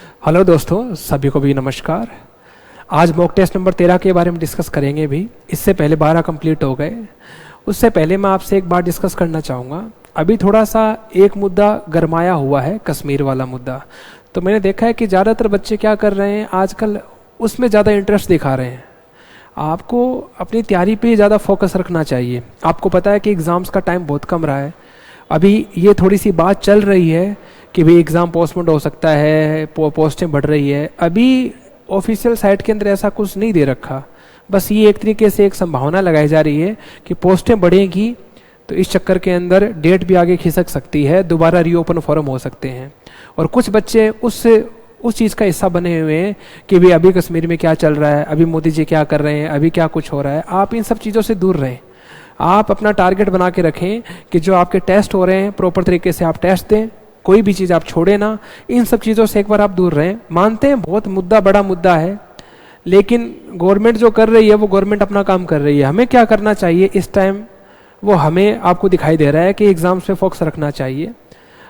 Hello दोस्तों, सभी को भी नमस्कार। आज मॉक टेस्ट नंबर 13 के बारे में डिस्कस करेंगे भी। इससे पहले 12 कंप्लीट हो गए। उससे पहले मैं आपसे एक बात डिस्कस करना चाहूँगा। अभी थोड़ा सा एक मुद्दा गरमाया हुआ है, कश्मीर वाला मुद्दा। तो मैंने देखा है कि ज़्यादातर बच्चे क्या कर रहे हैं आजकल, उसमें ज़्यादा इंटरेस्ट दिखा रहे हैं। आपको अपनी तैयारी पे ज़्यादा फोकस रखना चाहिए। आपको पता है कि एग्ज़ाम्स का टाइम बहुत कम रहा है। अभी ये थोड़ी सी बात चल रही है कि भाई एग्ज़ाम पोस्टपोन हो सकता है, पोस्टें बढ़ रही है। अभी ऑफिशियल साइट के अंदर ऐसा कुछ नहीं दे रखा, बस ये एक तरीके से एक संभावना लगाई जा रही है कि पोस्टें बढ़ेंगी तो इस चक्कर के अंदर डेट भी आगे खिसक सकती है, दोबारा रीओपन फॉर्म हो सकते हैं। और कुछ बच्चे उस चीज़ का हिस्सा बने हुए हैं कि भाई अभी कश्मीर में क्या चल रहा है, अभी मोदी जी क्या कर रहे हैं, अभी क्या कुछ हो रहा है। आप इन सब चीज़ों से दूर रहें। आप अपना टारगेट बना के रखें कि जो आपके टेस्ट हो रहे हैं प्रॉपर तरीके से आप टेस्ट दें, कोई भी चीज़ आप छोड़े ना। इन सब चीज़ों से एक बार आप दूर रहें। मानते हैं बहुत बड़ा मुद्दा है, लेकिन गवर्नमेंट जो कर रही है वो गवर्नमेंट अपना काम कर रही है। हमें क्या करना चाहिए इस टाइम, वो हमें आपको दिखाई दे रहा है कि एग्जाम्स पे फोकस रखना चाहिए।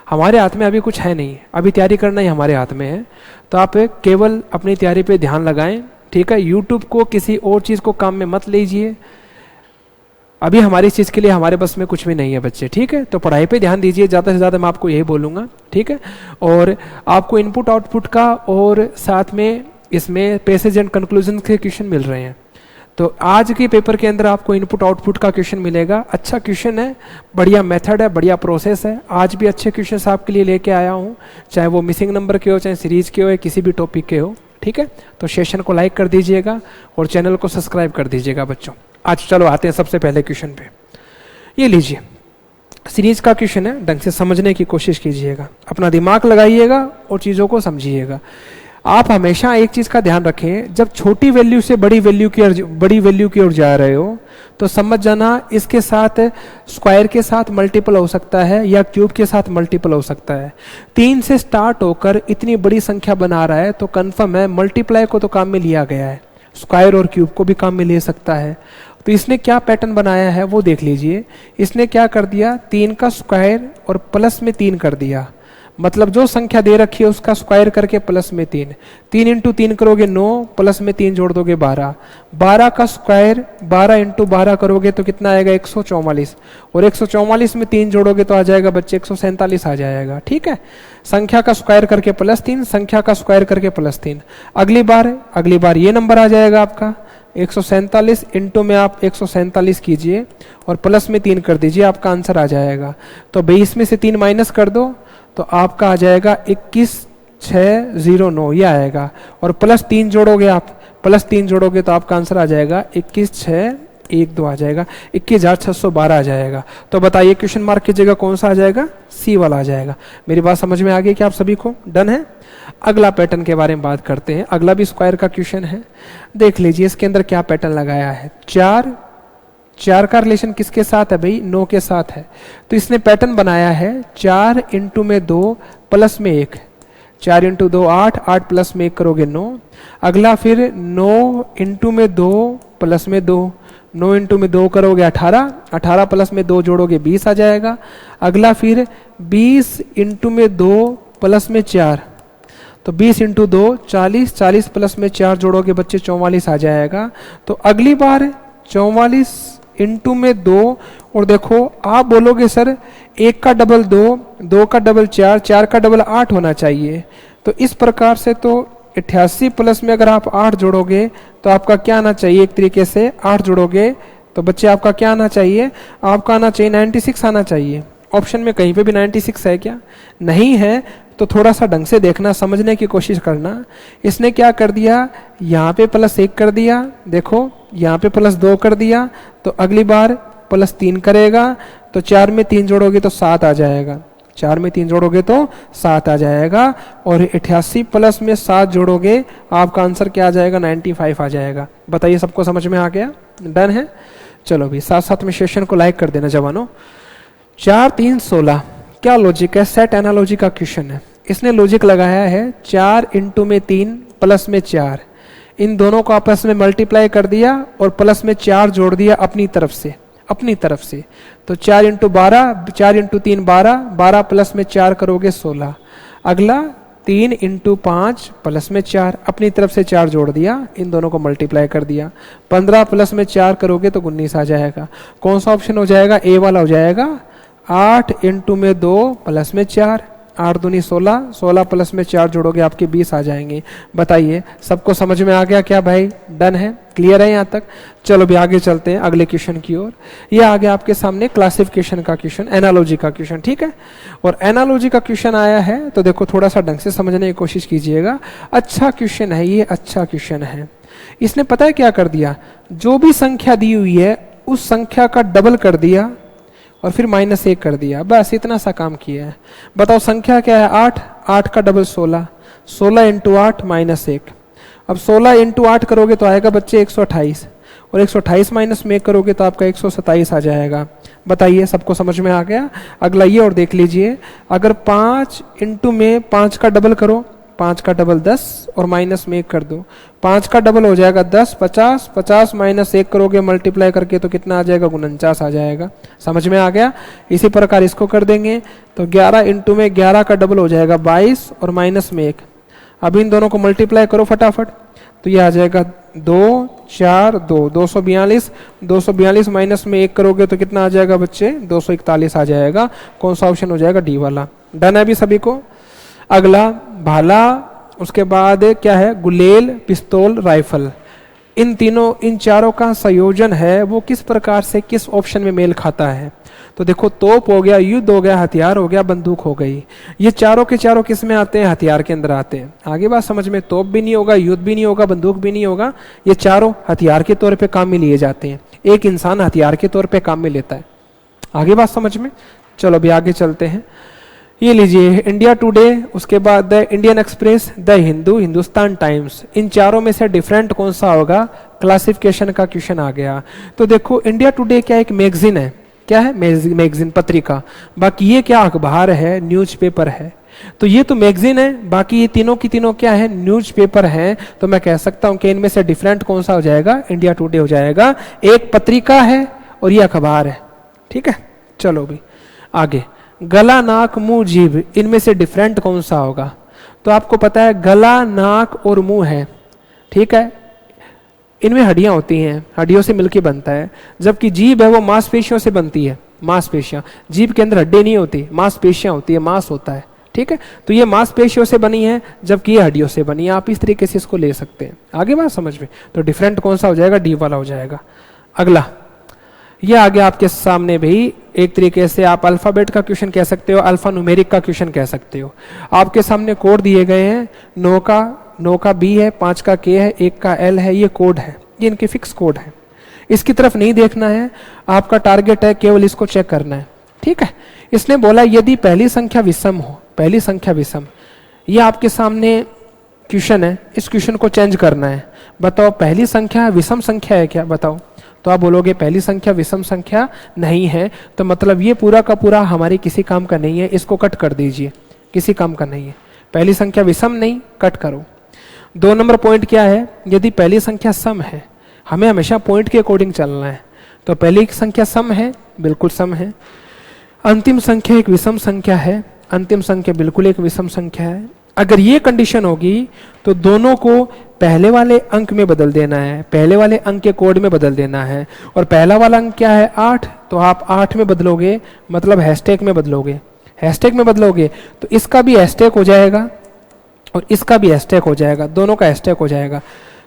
हमारे हाथ में अभी कुछ है नहीं, अभी तैयारी करना ही हमारे हाथ में है। तो आप केवल अपनी तैयारी पे ध्यान लगाएं, ठीक है। यूट्यूब को किसी और चीज़ को काम में मत लीजिए। अभी हमारी इस चीज़ के लिए हमारे बस में कुछ भी नहीं है बच्चे, ठीक है। तो पढ़ाई पे ध्यान दीजिए ज़्यादा से ज़्यादा, मैं आपको यही बोलूँगा, ठीक है। और आपको इनपुट आउटपुट का और साथ में इसमें पैसेज एंड कंक्लूजन के क्वेश्चन मिल रहे हैं। तो आज के पेपर के अंदर आपको इनपुट आउटपुट का क्वेश्चन मिलेगा। अच्छा क्वेश्चन है, बढ़िया मेथड है, बढ़िया प्रोसेस है। आज भी अच्छे क्वेश्चंस आपके लिए लेके आया हूँ, चाहे वो मिसिंग नंबर के हो, चाहे सीरीज के हो, या किसी भी टॉपिक के हो, ठीक है। तो सेशन को लाइक कर दीजिएगा और चैनल को सब्सक्राइब कर दीजिएगा बच्चों। आज चलो आते हैं सबसे पहले क्वेश्चन पे। ये लीजिए, सीरीज का क्वेश्चन है, ढंग से समझने की कोशिश कीजिएगा, अपना दिमाग लगाइएगा और चीज़ों को समझिएगा। आप हमेशा एक चीज़ का ध्यान रखें, जब छोटी वैल्यू से बड़ी वैल्यू की ओर जा रहे हो तो समझ जाना इसके साथ स्क्वायर के साथ मल्टीपल हो सकता है या क्यूब के साथ मल्टीपल हो सकता है। 3 से स्टार्ट होकर इतनी बड़ी संख्या बना रहा है तो कंफर्म है मल्टीप्लाई को तो काम में लिया गया है, स्क्वायर और क्यूब को भी काम में ले सकता है। तो इसने क्या पैटर्न बनाया है वो देख लीजिए। इसने क्या कर दिया, 3 का स्क्वायर और प्लस में 3 कर दिया। मतलब जो संख्या दे रखी है उसका स्क्वायर करके प्लस में 3। 3 इंटू 3 करोगे 9, प्लस में 3 जोड़ दोगे 12। 12 का स्क्वायर 12 इंटू 12 करोगे तो कितना आएगा 144। और 144 में 3 जोड़ोगे तो आ जाएगा बच्चे 147 आ जाएगा, ठीक है। संख्या का स्क्वायर करके प्लस 3, संख्या का स्क्वायर करके प्लस 3। अगली बार ये नंबर आ जाएगा आपका 147 इंटू में आप 147 कीजिए और प्लस में 3 कर दीजिए, आपका आंसर आ जाएगा। तो 22 में से 3 माइनस कर दो तो आपका आ जाएगा 21609, ये आएगा। और प्लस 3 जोड़ोगे आप, प्लस 3 जोड़ोगे तो आपका आंसर आ जाएगा 21612 आ जाएगा, 21612 आ जाएगा। तो बताइए क्वेश्चन मार्क की जगह कौन सा आ जाएगा, सी वाला आ जाएगा। मेरी बात समझ में आ गई कि आप सभी को डन है। अगला पैटर्न के बारे में बात करते हैं। अगला भी स्क्वायर का क्वेश्चन है, देख लीजिए इसके अंदर क्या पैटर्न लगाया है। 4 का रिलेशन किसके साथ है भाई, 9 के साथ है। तो इसने पैटर्न बनाया है 4 इंटू में 2 प्लस में 1। 4 इंटू 2 8, 8 प्लस में 1 करोगे 9। अगला फिर 9 इंटू में 2 प्लस में 2, 9 इंटू में 2 करोगे 18, 18 प्लस में 2 जोड़ोगे 20 आ जाएगा। अगला फिर 20 इंटू में 2 प्लस में 4, तो 20 इंटू 2 40, 40 प्लस में 4 जोड़ोगे बच्चे 44 आ जाएगा। तो अगली बार 44 इंटू में 2, और देखो आप बोलोगे सर 1 का डबल 2, 2 का डबल 4, 4 का डबल 8 होना चाहिए। तो इस प्रकार से तो 88 प्लस में अगर आप 8 जोड़ोगे तो आपका क्या आना चाहिए, एक तरीके से 8 जोड़ोगे तो बच्चे आपका क्या आना चाहिए, आपका आना चाहिए 96 आना चाहिए। ऑप्शन में कहीं पे भी 96 है क्या, नहीं है। तो थोड़ा सा ढंग से देखना, समझने की कोशिश करना। इसने क्या कर दिया, यहाँ पे प्लस 1 कर दिया, देखो यहाँ पे प्लस 2 कर दिया, तो अगली बार प्लस 3 करेगा। तो 4 में 3 जोड़ोगे तो 7 आ जाएगा, 4 में 3 जोड़ोगे तो 7 आ जाएगा। और 88 प्लस में 7 जोड़ोगे आपका आंसर क्या आ जाएगा, 95 आ जाएगा। बताइए सबको समझ में आ गया, डन है। चलो भी साथ साथ में सेशन को लाइक कर देना जवानों। 4 3 16 क्या लॉजिक है, सेट एनालॉजी का क्वेश्चन है। इसने लॉजिक लगाया है 4 इंटू में 3 प्लस में 4, इन दोनों को आपस में मल्टीप्लाई कर दिया और प्लस में 4 जोड़ दिया अपनी तरफ से। तो 4 इंटू 12, 4 इंटू 3 12, 12 प्लस में 4 करोगे 16। अगला 3 इंटू 5 प्लस में 4, अपनी तरफ से 4 जोड़ दिया, इन दोनों को मल्टीप्लाई कर दिया, 15 प्लस में 4 करोगे तो 19 आ जाएगा। कौन सा ऑप्शन हो जाएगा? ए वाला हो जाएगा। 8 इंटू में 2 प्लस में 4, 8 दूनी 16, 16 प्लस में 4 जोड़ोगे आपके 20 आ जाएंगे। बताइए सबको समझ में आ गया क्या भाई? डन है, क्लियर है यहाँ तक? चलो भी आगे चलते हैं अगले क्वेश्चन की ओर। ये आ गया आपके सामने क्लासिफिकेशन का क्वेश्चन, एनालॉजी का क्वेश्चन, ठीक है। और एनालॉजी का क्वेश्चन आया है तो देखो थोड़ा सा ढंग से समझने की कोशिश कीजिएगा। अच्छा क्वेश्चन है ये, अच्छा क्वेश्चन है। इसने पता है क्या कर दिया? जो भी संख्या दी हुई है उस संख्या का डबल कर दिया और फिर -1 कर दिया, बस इतना सा काम किया है। बताओ संख्या क्या है? 8, 8 का डबल 16, 16 इंटू 8 -1। अब 16 इंटू 8 करोगे तो आएगा बच्चे 128, और 128 माइनस में 1 करोगे तो आपका 127 आ जाएगा। बताइए सबको समझ में आ गया? अगला ये और देख लीजिए, अगर 5 इंटू में 5 का डबल करो, 5 का डबल 10 और माइनस में 1 कर दो, 5 का डबल हो जाएगा 10, 50, 50 माइनस 1 करोगे मल्टीप्लाई करके तो कितना आ जाएगा? 49 आ जाएगा। समझ में आ गया? इसी प्रकार इसको कर देंगे तो 11 इंटू में 11 का डबल हो जाएगा 22 और माइनस में 1। अब इन दोनों को मल्टीप्लाई करो फटाफट तो ये आ जाएगा 2, 4, 2, 242, 242 माइनस में 1 करोगे तो कितना आ जाएगा बच्चे? 241 आ जाएगा। कौन सा ऑप्शन हो जाएगा? डी वाला। डन है अभी सभी को? अगला भाला, उसके बाद क्या है? गुलेल, पिस्तौल, राइफल। इन तीनों, इन चारों का संयोजन है वो किस प्रकार से किस ऑप्शन में मेल खाता है? तो देखो तोप हो गया, युद्ध हो गया, हथियार हो गया, बंदूक हो गई। ये चारों के चारों किस में आते हैं? हथियार के अंदर आते हैं। आगे बात समझ में? तोप भी नहीं होगा, युद्ध भी नहीं होगा, बंदूक भी नहीं होगा, ये चारों हथियार के तौर पे काम में लिए जाते हैं। एक इंसान हथियार के तौर पे काम में लेता है। आगे बात समझ में? चलो अभी आगे चलते हैं। ये लीजिए इंडिया टुडे, उसके बाद the Indian Express, the Hindu, Hindustan Times. इन चारों में से डिफरेंट कौन सा होगा? क्लासिफिकेशन का क्वेश्चन आ गया। तो देखो इंडिया टुडे क्या एक मैगजीन है? क्या है? मैगजीन, पत्रिका। बाकी ये क्या? अखबार है, न्यूज़पेपर है। तो ये तो मैगजीन है, बाकी ये तीनों की तीनों क्या है? न्यूज़पेपर है। तो मैं कह सकता हूं कि इनमें से डिफरेंट कौन सा हो जाएगा? इंडिया टुडे हो जाएगा। एक पत्रिका है और ये अखबार है, ठीक है। चलो भी आगे, गला, नाक, मुंह, जीभ, इनमें से डिफरेंट कौन सा होगा? तो आपको पता है गला, नाक और मुंह है, ठीक है। इनमें हड्डियां होती हैं, हड्डियों से मिलकर बनता है। जबकि जीभ है वो मांसपेशियों से बनती है, मांसपेशियां। जीभ के अंदर हड्डी नहीं होती, मांसपेशियां होती है, मांस होता है, ठीक है। तो ये मांसपेशियों से बनी है जबकि ये हड्डियों से बनी है। आप इस तरीके से इसको ले सकते हैं। आगे बात समझ में? तो डिफरेंट कौन सा हो जाएगा? डी वाला हो जाएगा। अगला ये आगे आपके सामने भी एक तरीके से आप अल्फाबेट का क्वेश्चन कह सकते हो, अल्फा न्यूमेरिक का क्वेश्चन कह सकते हो। आपके सामने कोड दिए गए हैं, 9 का बी है, 5 का के है, 1 का एल है, ये कोड है, ये इनके फिक्स कोड है। इसकी तरफ नहीं देखना है, आपका टारगेट है केवल इसको चेक करना है, ठीक है। इसने बोला यदि पहली संख्या विषम हो, पहली संख्या विषम, ये आपके सामने क्वेश्चन है, इस क्वेश्चन को चेंज करना है। बताओ पहली संख्या विषम संख्या है क्या? बताओ। तो आप बोलोगे पहली संख्या विषम संख्या नहीं है, तो मतलब ये पूरा का पूरा हमारे किसी काम का नहीं है, इसको कट कर दीजिए, किसी काम का नहीं है। पहली संख्या विषम नहीं, कट करो। 2 नंबर पॉइंट क्या है? यदि पहली संख्या सम है, हमें हमेशा पॉइंट के अकॉर्डिंग चलना है। तो पहली संख्या सम है, बिल्कुल सम है। अंतिम संख्या एक विषम संख्या है, अंतिम संख्या बिल्कुल एक विषम संख्या है। अगर ये कंडीशन होगी तो दोनों को पहले वाले अंक में बदल देना है, पहले वाले अंक के कोड में बदल देना है। और पहला वाला अंक क्या है? 8, तो आप 8 में बदलोगे, मतलब हैशटैग में बदलोगे। हैशटैग में बदलोगे तो इसका भी हैशटैग हो जाएगा और इसका भी हैशटैग हो जाएगा, दोनों का हैशटैग हो जाएगा।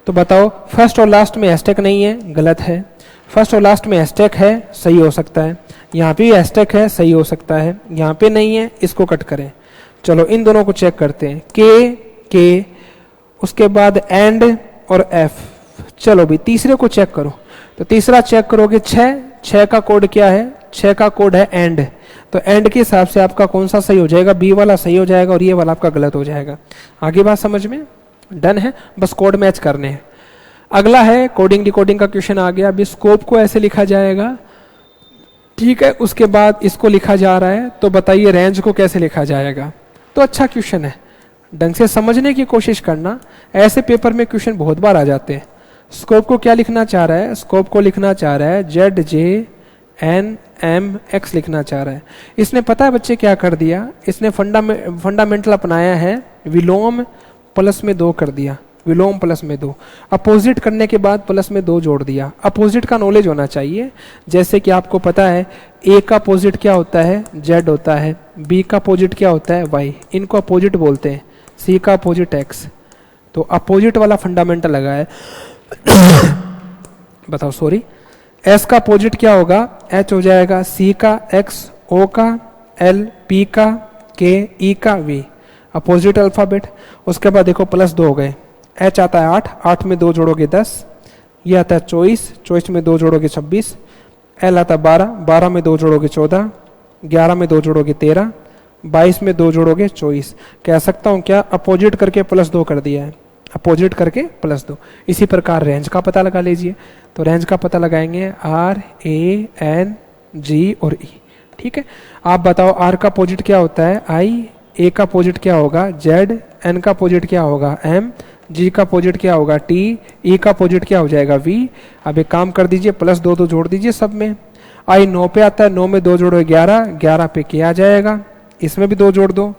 तो बताओ फर्स्ट और लास्ट में हैशटैग नहीं है, गलत है। फर्स्ट और लास्ट में हैशटैग है, सही हो सकता है। यहाँ पे भी हैशटैग है, सही हो सकता है। यहाँ पे नहीं है, इसको कट करें। चलो इन दोनों को चेक करते हैं, के, उसके बाद एंड और एफ। चलो भी तीसरे को चेक करो। तो तीसरा चेक करोगे 6 का कोड क्या है? 6 का कोड है एंड। तो एंड के हिसाब से आपका कौन सा सही हो जाएगा? बी वाला सही हो जाएगा और ये वाला आपका गलत हो जाएगा। आगे बात समझ में? डन है, बस कोड मैच करने हैं। अगला है कोडिंग डिकोडिंग का क्वेश्चन आ गया। अभी स्कोप को ऐसे लिखा जाएगा, ठीक है। उसके बाद इसको लिखा जा रहा है, तो बताइए रेंज को कैसे लिखा जाएगा? तो अच्छा क्वेश्चन है, ढंग से समझने की कोशिश करना। ऐसे पेपर में क्वेश्चन बहुत बार आ जाते हैं। स्कोप को क्या लिखना चाह रहा है? स्कोप को लिखना चाह रहा है ZJNMX लिखना चाह रहा है। इसने पता है बच्चे क्या कर दिया? इसने फंडामेंटल अपनाया है विलोम प्लस में 2 कर दिया, विलोम प्लस में 2। अपोजिट करने के बाद प्लस में 2 जोड़ दिया। अपोजिट का नॉलेज होना चाहिए, जैसे कि आपको पता है ए का अपोजिट क्या होता है, जेड होता है, बी का अपोजिट क्या होता है, वाई, इनको अपोजिट बोलते हैं, सी का अपोजिट एक्स। तो अपोजिट वाला फंडामेंटल लगा है बताओ सॉरी, एस का अपोजिट क्या होगा, एच हो जाएगा, सी का एक्स, ओ का एल, पी का के, ई का वी, अपोजिट अल्फाबेट। उसके बाद देखो प्लस 2 हो गए, एच आता है 8, 8 में 2 जोड़ोगे 10, ये आता है 24, 24 में 2 जोड़ोगे 26, एल आता है 12, 12 में 2 जोड़ोगे 14, 11 में 2 जोड़ोगे 13, 22 में 2 जोड़ोगे 24। कह सकता हूं क्या, अपोजिट करके प्लस 2 कर दिया है, अपोजिट करके प्लस 2। इसी प्रकार रेंज का पता लगा लीजिए, तो रेंज का पता लगाएंगे आर ए एन जी और ई। ठीक है, आप बताओ आर का अपोजिट क्या होता है, आई, ए का अपोजिट क्या होगा, जेड, एन का अपोजिट क्या होगा, एम, जी का अपोजिट क्या होगा, टी, ई का अपोजिट क्या हो जाएगा, वी। अब एक काम कर दीजिए, प्लस 2 तो जोड़ दीजिए सब में। आई 9 पे आता है, 9 में 2 जोड़ो 11, 11 पे के आ जाएगा, इसमें भी 2 जोड़ दो।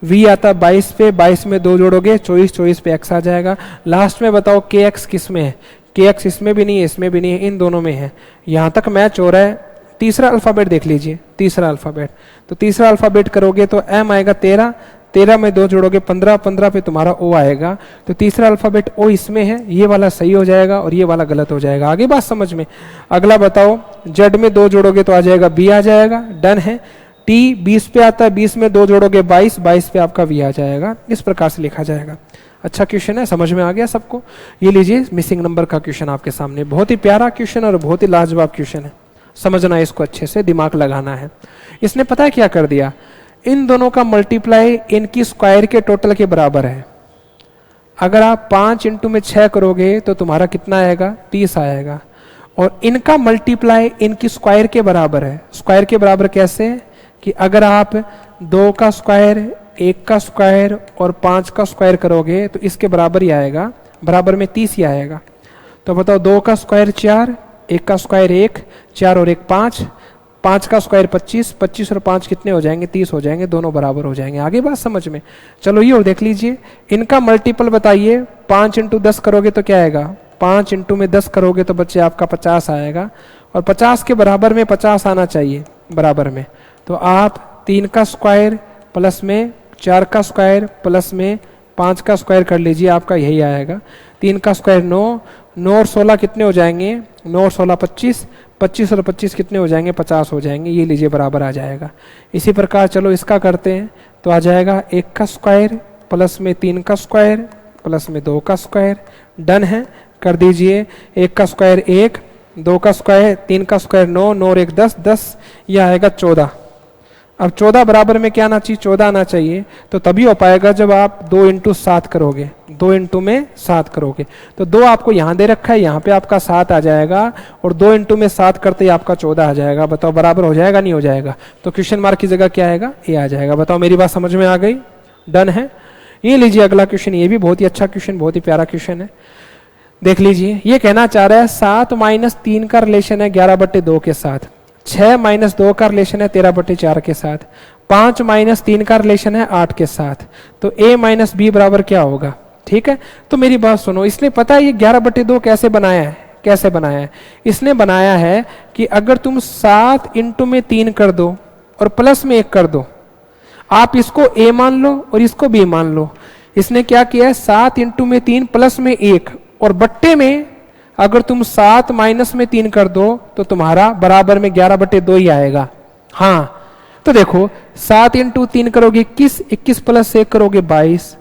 वी आता है 22 पे, 22 में 2 जोड़ोगे 24, 24 पे एक्स आ जाएगा। लास्ट में बताओ के एक्स किस में है, के एक्स इसमें भी नहीं है, इसमें भी नहीं है, इन दोनों में है। यहां तक मैच हो रहा है। तीसरा अल्फाबेट देख लीजिए, तीसरा अल्फाबेट, तो तीसरा अल्फाबेट करोगे तो एम आएगा 13, 13 में 2 जोड़ोगे 15, 15 पे तुम्हारा ओ आएगा। तो तीसरा अल्फाबेट ओ इसमें है, ये वाला सही हो जाएगा और ये वाला गलत हो जाएगा। आगे बात समझ में। अगला बताओ, जेड में 2 जोड़ोगे तो आ जाएगा बी आ जाएगा, डन है। टी 20 पे आता है, 20 में 2 जोड़ोगे 22, 22 पे आपका वी आ जाएगा। इस प्रकार से लिखा जाएगा। अच्छा क्वेश्चन है, समझ में आ गया सबको। ये लीजिए मिसिंग नंबर का क्वेश्चन आपके सामने, बहुत ही प्यारा क्वेश्चन और बहुत ही लाजवाब क्वेश्चन है। समझना है इसको, अच्छे से दिमाग लगाना है। इसने पता है क्या कर दिया, इन दोनों का मल्टीप्लाई इनकी स्क्वायर के टोटल के बराबर है। अगर आप 5 इंटू में 6 करोगे तो तुम्हारा कितना आएगा, 30 आएगा। और इनका मल्टीप्लाई इनकी स्क्वायर के बराबर है। स्क्वायर के बराबर कैसे, कि अगर आप 2 का स्क्वायर, 1 का स्क्वायर और 5 का स्क्वायर करोगे तो इसके बराबर ही आएगा, बराबर में 30 ही आएगा। तो बताओ 2 का स्क्वायर 4, 1 का स्क्वायर 1, 4 और 1 5, 5 का स्क्वायर 25, 25 और 5 कितने हो जाएंगे, 30 हो जाएंगे, दोनों बराबर हो जाएंगे। आगे बात समझ में। चलो ये और देख लीजिए, इनका मल्टीपल बताइए। 5 इंटू 10 करोगे तो क्या आएगा, 5 इंटू में 10 करोगे तो बच्चे आपका 50 आएगा। और 50 के बराबर में 50 आना चाहिए, बराबर में। तो आप 3 का स्क्वायर प्लस में 4 का स्क्वायर प्लस में 5 का स्क्वायर कर लीजिए, आपका यही आएगा। 3 का स्क्वायर 9, 9 और 16 कितने हो जाएंगे, 9 और 16 25, 25 और 25 कितने हो जाएंगे, 50 हो जाएंगे। ये लीजिए बराबर आ जाएगा। इसी प्रकार चलो इसका करते हैं, तो आ जाएगा 1 का स्क्वायर प्लस में 3 का स्क्वायर प्लस में 2 का स्क्वायर, डन है। कर दीजिए, 1 का स्क्वायर 1, 2 का स्क्वायर, 3 का स्क्वायर 9, 9 और 1 10, 10, यह आएगा 14। अब 14 बराबर में क्या आना चाहिए, 14 आना चाहिए। तो तभी हो पाएगा जब आप 2 इंटू 7 करोगे, 2 इंटू में 7 करोगे। तो 2 आपको यहां दे रखा है, यहां पे आपका 7 आ जाएगा और 2 इंटू में 7 करते ही आपका 14 आ जाएगा। बताओ बराबर हो जाएगा, नहीं हो जाएगा। तो क्वेश्चन मार्क की जगह क्या आएगा, ए आ जाएगा। बताओ मेरी बात समझ में आ गई, डन है। ये लीजिए अगला क्वेश्चन, ये भी बहुत ही अच्छा क्वेश्चन, बहुत ही प्यारा क्वेश्चन है। देख लीजिए, ये कहना चाह रहा है 7 माइनस 3 का रिलेशन है 11/2 के साथ, 6 माइनस 2 का रिलेशन है 13/4 के साथ, 5 माइनस 3 का रिलेशन है 8 के साथ। तो a माइनस बी बराबर क्या होगा। ठीक है, तो मेरी बात सुनो, इसने पता है ये 11/2 कैसे बनाया है, कैसे बनाया है। इसने बनाया है कि अगर तुम 7 इंटू में 3 कर दो और प्लस में 1 कर दो, आप इसको a मान लो और इसको b मान लो। इसने क्या किया है, 7 इंटू में 3 प्लस में 1 और बट्टे में अगर तुम 7 माइनस में 3 कर दो तो तुम्हारा बराबर में 11/2 ही आएगा। हाँ, तो देखो 7 इंटू 3 करोगे 21, 21 प्लस 1 करोगे 22,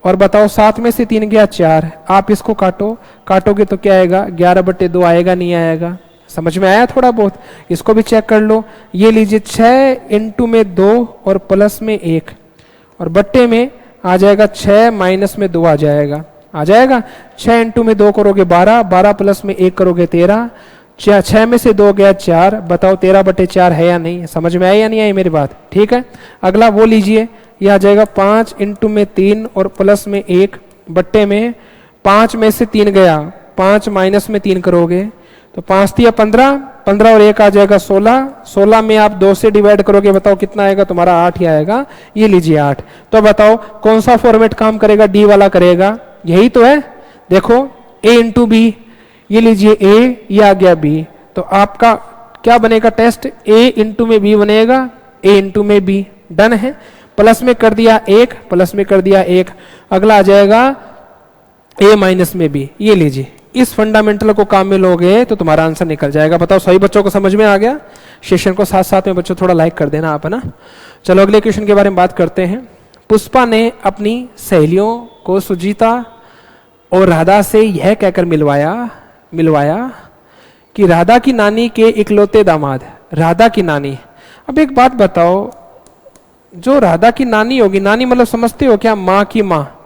और बताओ 7 में से 3 गया 4। आप इसको काटो, काटोगे तो क्या आएगा, 11/2 आएगा, नहीं आएगा। समझ में आया थोड़ा बहुत, इसको भी चेक कर लो। ये लीजिए 6 इंटू में 2 और प्लस में 1 और बट्टे में आ जाएगा 6 माइनस में 2 आ जाएगा, आ जाएगा। 6 इंटू में 2 करोगे 12, 12 प्लस में 1 करोगे 13, 6 में से 2 गया 4। बताओ 13/4 है या नहीं, समझ में आई या नहीं आई मेरी बात। ठीक है, अगला वो लीजिए, यह आ जाएगा 5 इंटू में 3 और प्लस में 1 बट्टे में 5 में से 3 गया, 5 माइनस में 3 करोगे तो 5 3 15, 15 और 1 आ जाएगा 16, 16 में आप 2 से डिवाइड करोगे, बताओ कितना आएगा तुम्हारा, 8 ही आएगा। ये लीजिए 8। तो बताओ कौन सा फॉर्मेट काम करेगा, डी वाला करेगा, यही तो है। देखो a इंटू बी, ये लीजिए a, ये आ गया b, तो आपका क्या बनेगा टेस्ट, a इंटू में b बनेगा, a इंटू में b, डन है। प्लस में कर दिया 1, प्लस में कर दिया 1, अगला आ जाएगा a माइनस में b। ये लीजिए, इस फंडामेंटल को काम में लोगे तो तुम्हारा आंसर निकल जाएगा। बताओ सभी बच्चों को समझ में आ गया? सेशन को साथ साथ में बच्चों थोड़ा लाइक कर देना आप, है ना। चलो अगले क्वेश्चन के बारे में बात करते हैं। पुष्पा ने अपनी सहेलियों को सुजीता और राधा से यह कहकर मिलवाया कि राधा की नानी के इकलौते दामाद, राधा की नानी। अब एक बात बताओ, जो राधा की नानी होगी, नानी मतलब समझते हो क्या, माँ की माँ,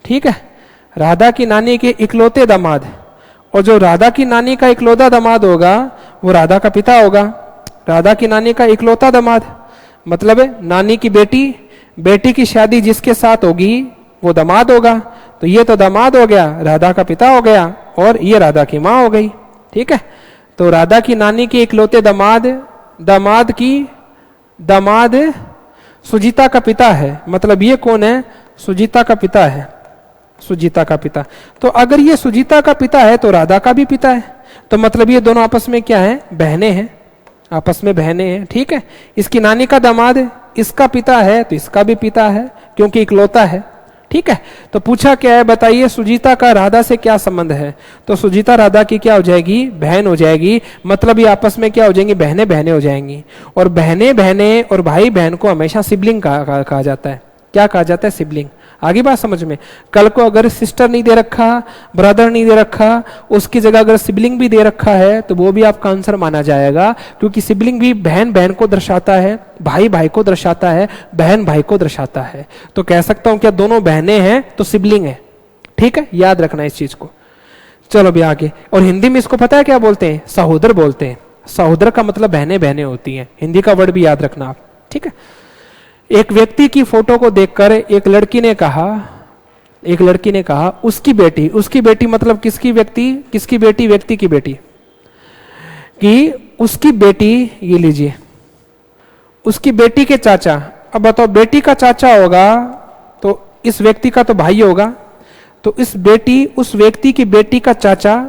ठीक है। राधा की नानी के इकलौते दामाद, और जो राधा की नानी का इकलौता दामाद होगा वो राधा का पिता होगा। राधा की नानी का इकलौता दामाद मतलब है नानी की बेटी, बेटी की शादी जिसके साथ होगी वो दामाद होगा। तो ये तो दामाद हो गया, राधा का पिता हो गया, और ये राधा की माँ हो गई, ठीक है। तो राधा की नानी के इकलौते दामाद सुजीता का पिता है, मतलब ये कौन है, सुजीता का पिता है, सुजीता का पिता। तो अगर ये सुजीता का पिता है तो राधा का भी पिता है, तो मतलब ये दोनों आपस में क्या है, बहनें हैं, आपस में बहनें हैं, ठीक है। इसकी नानी का दामाद इसका पिता है तो इसका भी पिता है, क्योंकि इकलौता है, ठीक है। तो पूछा क्या है, बताइए सुजीता का राधा से क्या संबंध है। तो सुजीता राधा की क्या हो जाएगी, बहन हो जाएगी, मतलब ये आपस में क्या हो जाएंगी, बहनें बहनें हो जाएंगी। और बहनें बहनें और भाई बहन को हमेशा सिबलिंग कहा जाता है। क्या कहा जाता है, सिबलिंग। आगे बात समझ में। कल को अगर सिस्टर नहीं दे रखा, ब्रदर नहीं दे रखा, उसकी जगह अगर सिबलिंग भी दे रखा है तो वो भी आपका आंसर माना जाएगा, क्योंकि सिबलिंग भी बहन बहन को दर्शाता है, भाई भाई को दर्शाता है, बहन भाई को दर्शाता है। तो कह सकता हूं क्या दोनों बहनें हैं तो सिबलिंग है, ठीक है, याद रखना इस चीज को। चलो अभी आगे। और हिंदी में इसको पता है क्या बोलते हैं, सहोदर बोलते हैं। सहोदर का मतलब बहनें बहनें होती हैं, हिंदी का वर्ड भी याद रखना आप, ठीक है। एक व्यक्ति की फोटो को देखकर एक लड़की ने कहा उसकी बेटी मतलब किसकी बेटी, व्यक्ति की बेटी, कि उसकी बेटी, ये लीजिए, उसकी बेटी के चाचा। अब बताओ बेटी का चाचा होगा तो इस व्यक्ति का तो भाई होगा, तो उस व्यक्ति की बेटी का चाचा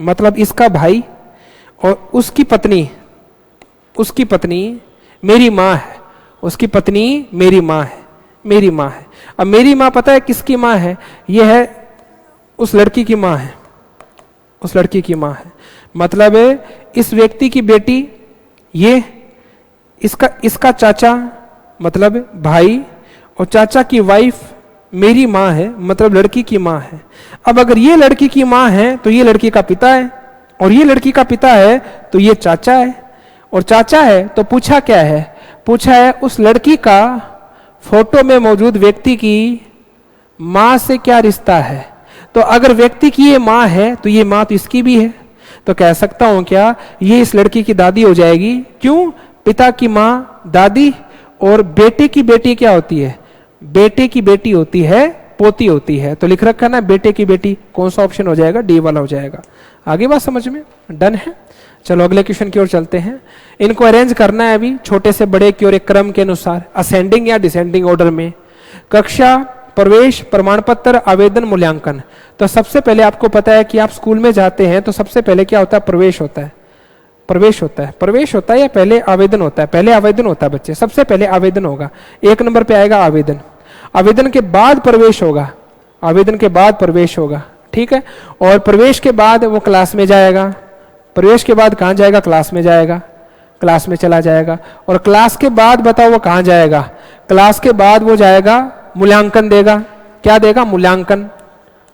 मतलब इसका भाई, और उसकी पत्नी मेरी माँ है, उसकी पत्नी मेरी माँ है। अब मेरी माँ पता है किसकी माँ है, ये है उस लड़की की माँ है, मतलब इस व्यक्ति की बेटी, ये इसका चाचा मतलब भाई, और चाचा की वाइफ मेरी माँ है, मतलब लड़की की माँ है। अब अगर ये लड़की की माँ है तो ये लड़की का पिता है, और ये लड़की का पिता है तो ये चाचा है, और चाचा है तो पूछा क्या है, पूछा है उस लड़की का फोटो में मौजूद व्यक्ति की मां से क्या रिश्ता है। तो अगर व्यक्ति की ये मां है तो ये मां तो इसकी भी है, तो कह सकता हूं क्या ये इस लड़की की दादी हो जाएगी। क्यों, पिता की मां दादी, और बेटे की बेटी क्या होती है, बेटे की बेटी होती है पोती होती है। तो लिख रखा ना बेटे की बेटी, कौन सा ऑप्शन हो जाएगा, डी वाला हो जाएगा। आगे बात समझ में, डन है। चलो अगले क्वेश्चन की ओर चलते हैं। इनको अरेंज करना है अभी छोटे से बड़े की ओर एक क्रम के अनुसार, असेंडिंग या डिसेंडिंग ऑर्डर में। कक्षा, प्रवेश, प्रमाण पत्र, आवेदन, मूल्यांकन। तो सबसे पहले आपको पता है कि आप स्कूल में जाते हैं तो सबसे पहले क्या होता है, प्रवेश होता है या पहले आवेदन होता है, पहले आवेदन होता है बच्चे, सबसे पहले आवेदन होगा। 1 नंबर पे आएगा आवेदन, आवेदन के बाद प्रवेश होगा, ठीक है। और प्रवेश के बाद वो क्लास में जाएगा, प्रवेश के बाद कहां जाएगा, क्लास में चला जाएगा। और क्लास के बाद बताओ वो कहां जाएगा, क्लास के बाद वो जाएगा मूल्यांकन देगा। क्या देगा, मूल्यांकन,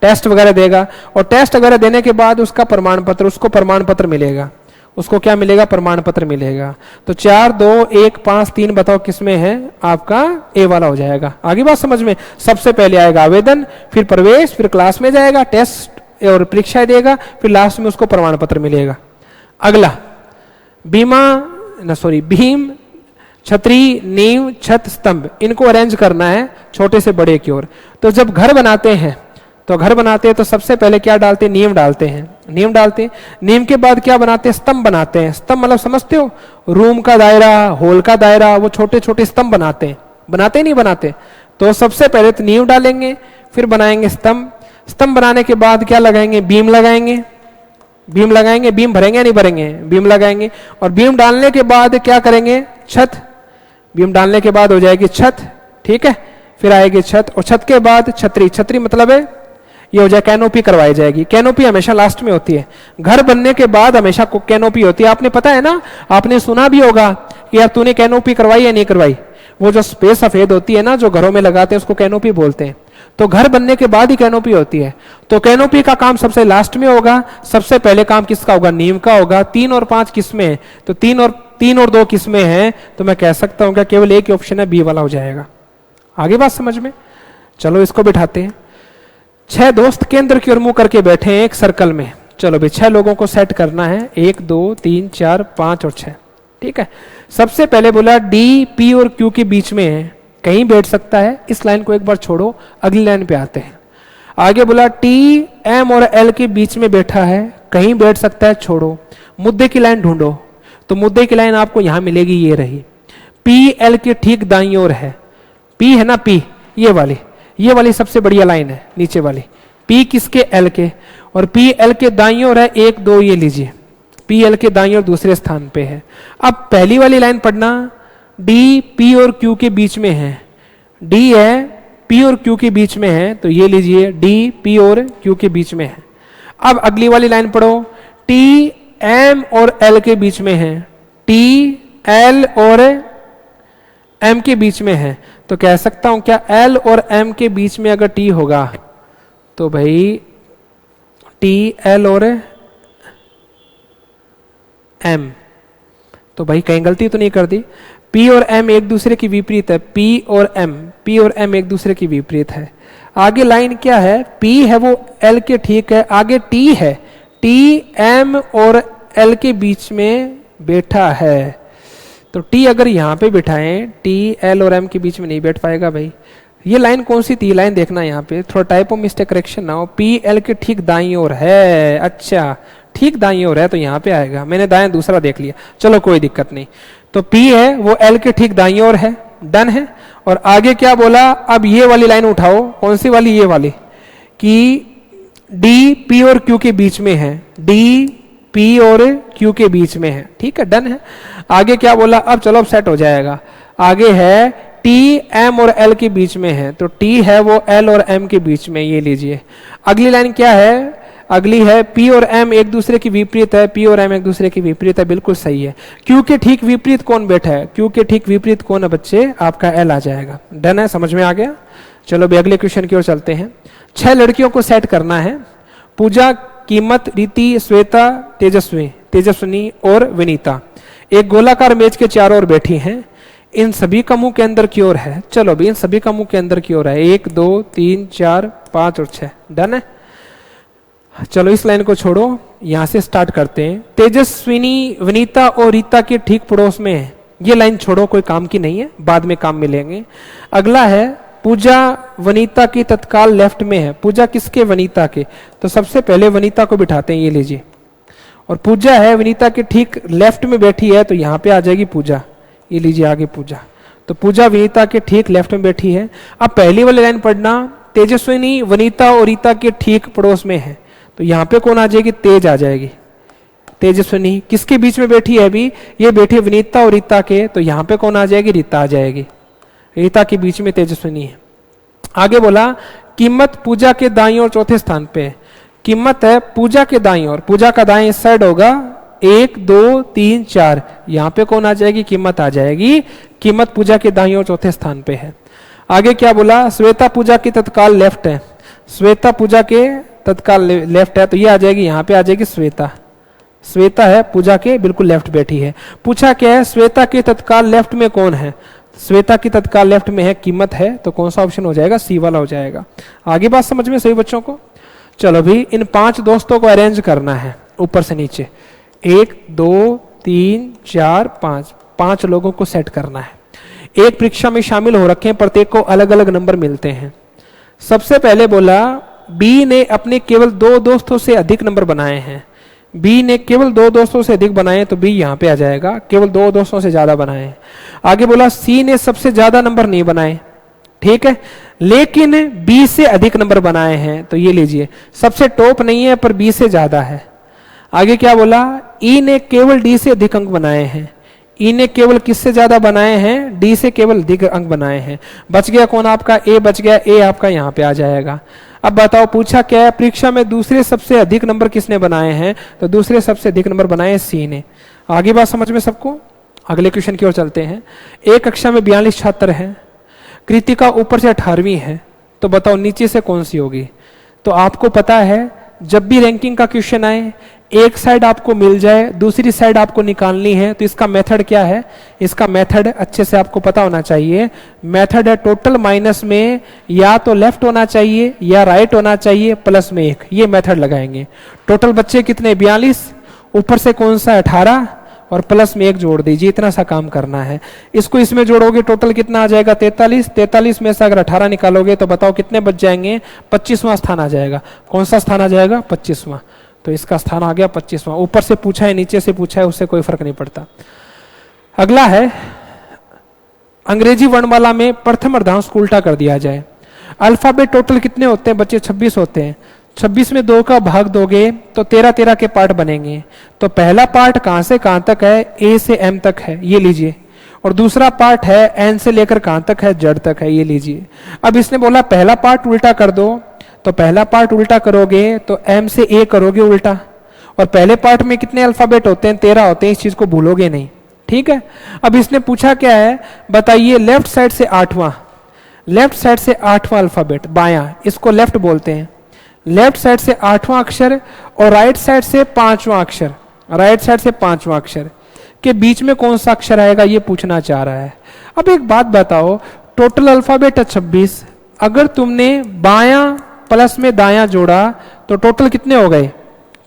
टेस्ट वगैरह देगा। और टेस्ट वगैरह देने के बाद उसको प्रमाण पत्र मिलेगा, उसको क्या मिलेगा, प्रमाण पत्र मिलेगा। तो 4, 2, 1, 5, 3 बताओ किसमें है, आपका ए वाला हो जाएगा। आगे बात समझ में। सबसे पहले आएगा आवेदन, फिर प्रवेश, फिर क्लास में जाएगा, टेस्ट और परीक्षा देगा, फिर लास्ट में उसको प्रमाण पत्र मिलेगा। अगला भीम, छतरी, नींव, छत, स्तंभ, इनको अरेंज करना है छोटे से बड़े की ओर। तो जब घर बनाते हैं तो सबसे पहले क्या डालते हैं, नींव डालते हैं। नींव डालते हैं। नींव के बाद क्या बनाते हैं? स्तंभ बनाते हैं। स्तंभ मतलब समझते हो? रूम का दायरा, हॉल का दायरा, वो छोटे छोटे स्तंभ बनाते हैं। बनाते नहीं बनाते? तो सबसे पहले तो नींव डालेंगे, फिर बनाएंगे स्तंभ। स्तंभ बनाने के बाद क्या लगाएंगे? बीम लगाएंगे। बीम लगाएंगे, बीम भरेंगे या नहीं भरेंगे? बीम लगाएंगे। और बीम डालने के बाद क्या करेंगे? छत। बीम डालने के बाद हो जाएगी छत, ठीक है। फिर आएगी छत, और छत के बाद छतरी। छतरी मतलब है ये हो जाए कैनोपी करवाई जाएगी। कैनोपी हमेशा लास्ट में होती है। घर बनने के बाद हमेशा कैनोपी होती है। आपने पता है ना, आपने सुना भी होगा कि यार तूने कैनोपी करवाई या नहीं करवाई। वो जो स्पेस सफेद होती है ना, जो घरों में लगाते हैं, उसको कैनोपी बोलते हैं। तो घर बनने के बाद ही कैनोपी होती है। तो कैनोपी का काम सबसे लास्ट में होगा। सबसे पहले काम किसका होगा? नीम का होगा। 3 और 5 किस्में हैं, तो 3 और 2 किस्में हैं, तो मैं कह सकता हूं कि केवल एक ही ऑप्शन है, बी वाला हो जाएगा। आगे बात समझ में? चलो इसको बिठाते हैं। 6 दोस्त केंद्र की ओर मुंह करके बैठे हैं एक सर्कल में। चलो भाई 6 लोगों को सेट करना है, 1 2 3 4 5 और 6, ठीक है। सबसे पहले बोला डी पी और क्यू के बीच में है, कहीं बैठ सकता है। इस लाइन को एक बार छोड़ो, अगली लाइन पे आते हैं। आगे बोला टी एम और एल के बीच में बैठा है, कहीं बैठ सकता है, छोड़ो। मुद्दे की लाइन ढूंढो, तो मुद्दे की लाइन आपको यहां मिलेगी, ये रही। पी एल के ठीक दाईं ओर है। पी है ना, पी ये वाली सबसे बढ़िया लाइन है, नीचे वाली। पी किसके? एल के। और पी एल के दाईं ओर है 1 2, ये लीजिए। पी एल के दाईं ओर दूसरे स्थान पे है। अब पहली वाली लाइन पढ़ना, डी पी और क्यू के बीच में है। डी है पी और क्यू के बीच में है, तो ये लीजिए डी पी और क्यू के बीच में है। अब अगली वाली लाइन पढ़ो, टी एम और एल के बीच में है। टी एल और एम के बीच में है, तो कह सकता हूं क्या एल और एम के बीच में अगर टी होगा तो भाई टी एल और एम, तो भाई कहीं गलती तो नहीं कर दी? पी और एम एक दूसरे की विपरीत है। पी और एम एक दूसरे की विपरीत है। आगे लाइन क्या है? पी है वो एल के ठीक है। आगे टी है, टी एम और एल के बीच में बैठा है। तो टी अगर यहां पे बिठाएं, टी एल और एम के बीच में नहीं बैठ पाएगा भाई। ये लाइन कौन सी थी? लाइन देखना यहाँ पे, थोड़ा टाइप ऑफ मिस्टेक करेक्शन ना हो। पी एल के ठीक दाईं ओर है। अच्छा, ठीक दाईं ओर है तो यहाँ पे आएगा। मैंने दाएं दूसरा देख लिया, चलो कोई दिक्कत नहीं। तो पी है वो एल के ठीक दाईं ओर है, डन है। और आगे क्या बोला? अब ये वाली लाइन उठाओ। कौन सी वाली? ये वाली, कि डी पी और क्यू के बीच में है। डी पी और क्यू के बीच में है, ठीक है, डन है। आगे क्या बोला? अब चलो अब सेट हो जाएगा। आगे है टी एम और एल के बीच में है, तो टी है वो एल और एम के बीच में, ये लीजिए। अगली लाइन क्या है? अगली है पी और एम एक दूसरे की विपरीत है। पी और एम एक दूसरे की विपरीत है, बिल्कुल सही है। क्यू के ठीक विपरीत कौन बैठा है? क्यू के ठीक विपरीत कौन है बच्चे? आपका एल आ जाएगा, डन है, समझ में आ गया। चलो भाई अगले क्वेश्चन की ओर चलते हैं। 6 लड़कियों को सेट करना है। पूजा, कीमत, रीति, श्वेता, तेजस्विनी और विनीता एक गोलाकार मेज के चारों ओर बैठी हैं। इन सभी का मुंह के अंदर की ओर है। चलो भाई इन सभी का मुंह के अंदर की ओर है। 1 2 3 4 5 और 6, डन है। चलो इस लाइन को छोड़ो, यहां से स्टार्ट करते हैं। तेजस्विनी विनीता और रीता के ठीक पड़ोस में है। ये लाइन छोड़ो, कोई काम की नहीं है, बाद में काम मिलेंगे। अगला है पूजा वनीता की तत्काल लेफ्ट में है। पूजा किसके? वनीता के। तो सबसे पहले वनीता को बिठाते हैं, ये लीजिए। और पूजा है वनीता के ठीक लेफ्ट में बैठी है, तो यहां पे आ जाएगी पूजा, ये लीजिए आगे पूजा। तो पूजा वनीता के ठीक लेफ्ट में बैठी है। अब पहली वाली लाइन पढ़ना, तेजस्विनी वनीता और रीता के ठीक पड़ोस में है, तो यहां पे कौन आ जाएगी? तेज आ जाएगी। तेजस्विनी किसके बीच में बैठी है? अभी ये बैठी है वनीता और रीता के, तो यहां पे कौन आ जाएगी? रीता आ जाएगी। रीता के बीच में तेजस्विनी है। आगे बोला कीमत पूजा के दाईं और चौथे स्थान पे है। कीमत है पूजा के दाईं और, पूजा का दाईं इस साइड होगा। 1 2 3 4, यहां पे कौन आ जाएगी? कीमत आ जाएगी। कीमत पूजा के दाईं और चौथे स्थान पे है। आगे क्या बोला? श्वेता पूजा की तत्काल लेफ्ट है। श्वेता पूजा के तत्काल लेफ्ट है, तो ये आ जाएगी, यहां पे आ जाएगी श्वेता। श्वेता है पूजा के बिल्कुल लेफ्ट बैठी है। पूछा क्या है? श्वेता के तत्काल लेफ्ट में कौन है? श्वेता की तत्काल लेफ्ट में है, कीमत है, तो कौन सा ऑप्शन हो जाएगा? सी वाला हो जाएगा। आगे बात समझ में सही बच्चों को? चलो भी इन 5 दोस्तों को अरेंज करना है ऊपर से नीचे। 1 2 3 4 5, 5 लोगों को सेट करना है। एक परीक्षा में शामिल हो रखे हैं, प्रत्येक को अलग अलग नंबर मिलते हैं। सबसे पहले बोला बी ने अपने केवल 2 दोस्तों से अधिक नंबर बनाए हैं, बी ने केवल 2 दोस्तों से अधिक बनाए, तो बी यहां पे आ जाएगा, केवल 2 दोस्तों से ज्यादा बनाए हैं। आगे बोला सी ने सबसे ज्यादा नंबर नहीं बनाए, ठीक है, लेकिन बी से अधिक नंबर बनाए हैं, तो ये लीजिए सबसे टॉप नहीं है पर बी से ज्यादा है। आगे क्या बोला, ई ने केवल डी से अधिक अंक बनाए हैं, ई ने केवल किससे ज्यादा बनाए हैं, डी से केवल अधिक अंक बनाए हैं। बच गया कौन आपका, ए बच गया, ए आपका यहां पे आ जाएगा। अब बताओ पूछा क्या है, परीक्षा में दूसरे सबसे अधिक नंबर किसने बनाए हैं, तो दूसरे सबसे अधिक नंबर बनाए सी ने। आगे बात समझ में सबको, अगले क्वेश्चन की ओर चलते हैं। एक कक्षा में 42 छात्र हैं, कृतिका ऊपर से 18वीं है, तो बताओ नीचे से कौन सी होगी। तो आपको पता है जब भी रैंकिंग का क्वेश्चन आए, एक साइड आपको मिल जाए, दूसरी साइड आपको निकालनी है, तो इसका मेथड क्या है, इसका मेथड अच्छे से आपको पता होना चाहिए। मेथड है टोटल माइनस में या तो लेफ्ट होना चाहिए या राइट होना चाहिए प्लस में 1, ये मेथड लगाएंगे। टोटल बच्चे कितने 42, ऊपर से कौन सा 18 और प्लस में 1 जोड़ दीजिए, इतना सा काम करना है। इसको इसमें जोड़ोगे टोटल कितना आ जाएगा 43, 43 में से अगर 18 निकालोगे तो बताओ कितने बच जाएंगे, 25वां स्थान आ जाएगा। कौन सा स्थान आ जाएगा 25वां, तो इसका स्थान आ गया 25वां। ऊपर से पूछा है नीचे से पूछा है उससे कोई फर्क नहीं पड़ता। अगला है अंग्रेजी वर्णमाला में प्रथम अर्धांश को उल्टा कर दिया जाए। अल्फाबेट टोटल कितने होते हैं बच्चे, 26 होते हैं। 26 में 2 का भाग दोगे तो 13 के पार्ट बनेंगे। तो पहला पार्ट कहां से कहां तक है, ए से एम तक है, ये लीजिए, और दूसरा पार्ट है एन से लेकर कहां तक है, जेड तक है, ये लीजिए। अब इसने बोला पहला पार्ट उल्टा कर दो, तो पहला पार्ट उल्टा करोगे तो एम से ए करोगे उल्टा, और पहले पार्ट में कितने अल्फाबेट होते हैं, 13 होते हैं, इस चीज को भूलोगे नहीं, ठीक है। अब इसने पूछा क्या है, बताइए लेफ्ट साइड से 8वां, लेफ्ट साइड से 8वां अल्फाबेट बायां, इसको लेफ्ट बोलते हैं। लेफ्ट साइड से 8वां अक्षर और राइट साइड से 5वां अक्षर, राइट साइड से 5वां अक्षर के बीच में कौन सा अक्षर आएगा, ये पूछना चाह रहा है। अब एक बात बताओ, टोटल अल्फाबेट है 26, अगर तुमने बायां प्लस में दायां जोड़ा तो टोटल कितने हो गए,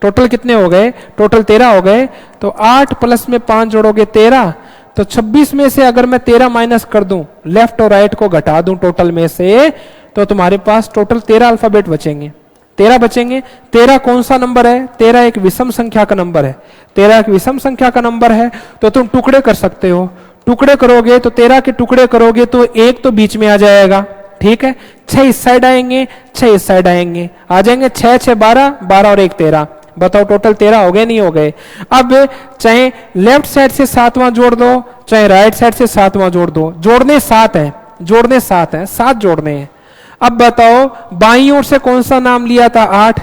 टोटल कितने हो गए, टोटल 13 हो गए। तो 8 प्लस में 5 जोड़ोगे 13, तो 26 में से अगर मैं 13 माइनस कर दूं, लेफ्ट और राइट को घटा दूं टोटल में से, तो तुम्हारे पास टोटल 13 अल्फाबेट बचेंगे, 13 बचेंगे। 13 कौन सा नंबर है, 13 एक विषम संख्या का नंबर है, 13 एक विषम संख्या का नंबर है, तो तुम टुकड़े कर सकते हो। टुकड़े करोगे तो 13 के टुकड़े करोगे तो एक तो बीच में आ जाएगा, ठीक है। 6 इस साइड आएंगे, 6 इस साइड आएंगे, आ जाएंगे 6 6 12, 12 और 1 13। बताओ टोटल 13 हो गए नहीं हो गए। अब चाहे लेफ्ट साइड से 7वां जोड़ दो, चाहे राइट साइड से 7वां जोड़ दो, जोड़ने 7 है, जोड़ने 7 है, 7 जोड़ने हैं। अब बताओ बाईं ओर से कौन सा नाम लिया था 8,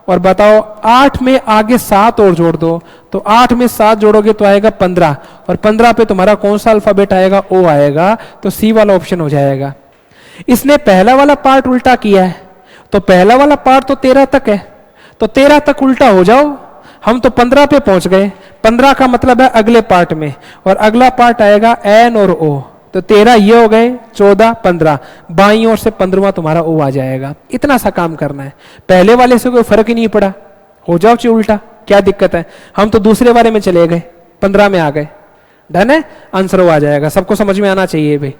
और बताओ 8 में आगे 7 और जोड़ दो, तो 8 में 7 जोड़ोगे तो आएगा 15, और 15 पे तुम्हारा कौन सा अल्फाबेट आएगा, ओ आएगा, तो सी वाला ऑप्शन हो जाएगा। इसने पहला वाला पार्ट उल्टा किया है, तो पहला वाला पार्ट तो 13 तक है, तो 13 तक उल्टा हो जाओ, हम तो 15 पे पहुंच गए। 15 का मतलब है अगले पार्ट में, और अगला पार्ट आएगा एन और ओ, तो 13 ये हो गए, 14 15, बाईं ओर से 15वां तुम्हारा ओ आ जाएगा। इतना सा काम करना है, पहले वाले से कोई फर्क ही नहीं पड़ा, हो जाओ ची उल्टा, क्या दिक्कत है। हम तो दूसरे वाले में चले गए, 15 में आ गए, डन है, आंसर वो आ जाएगा। सबको समझ में आना चाहिए भाई।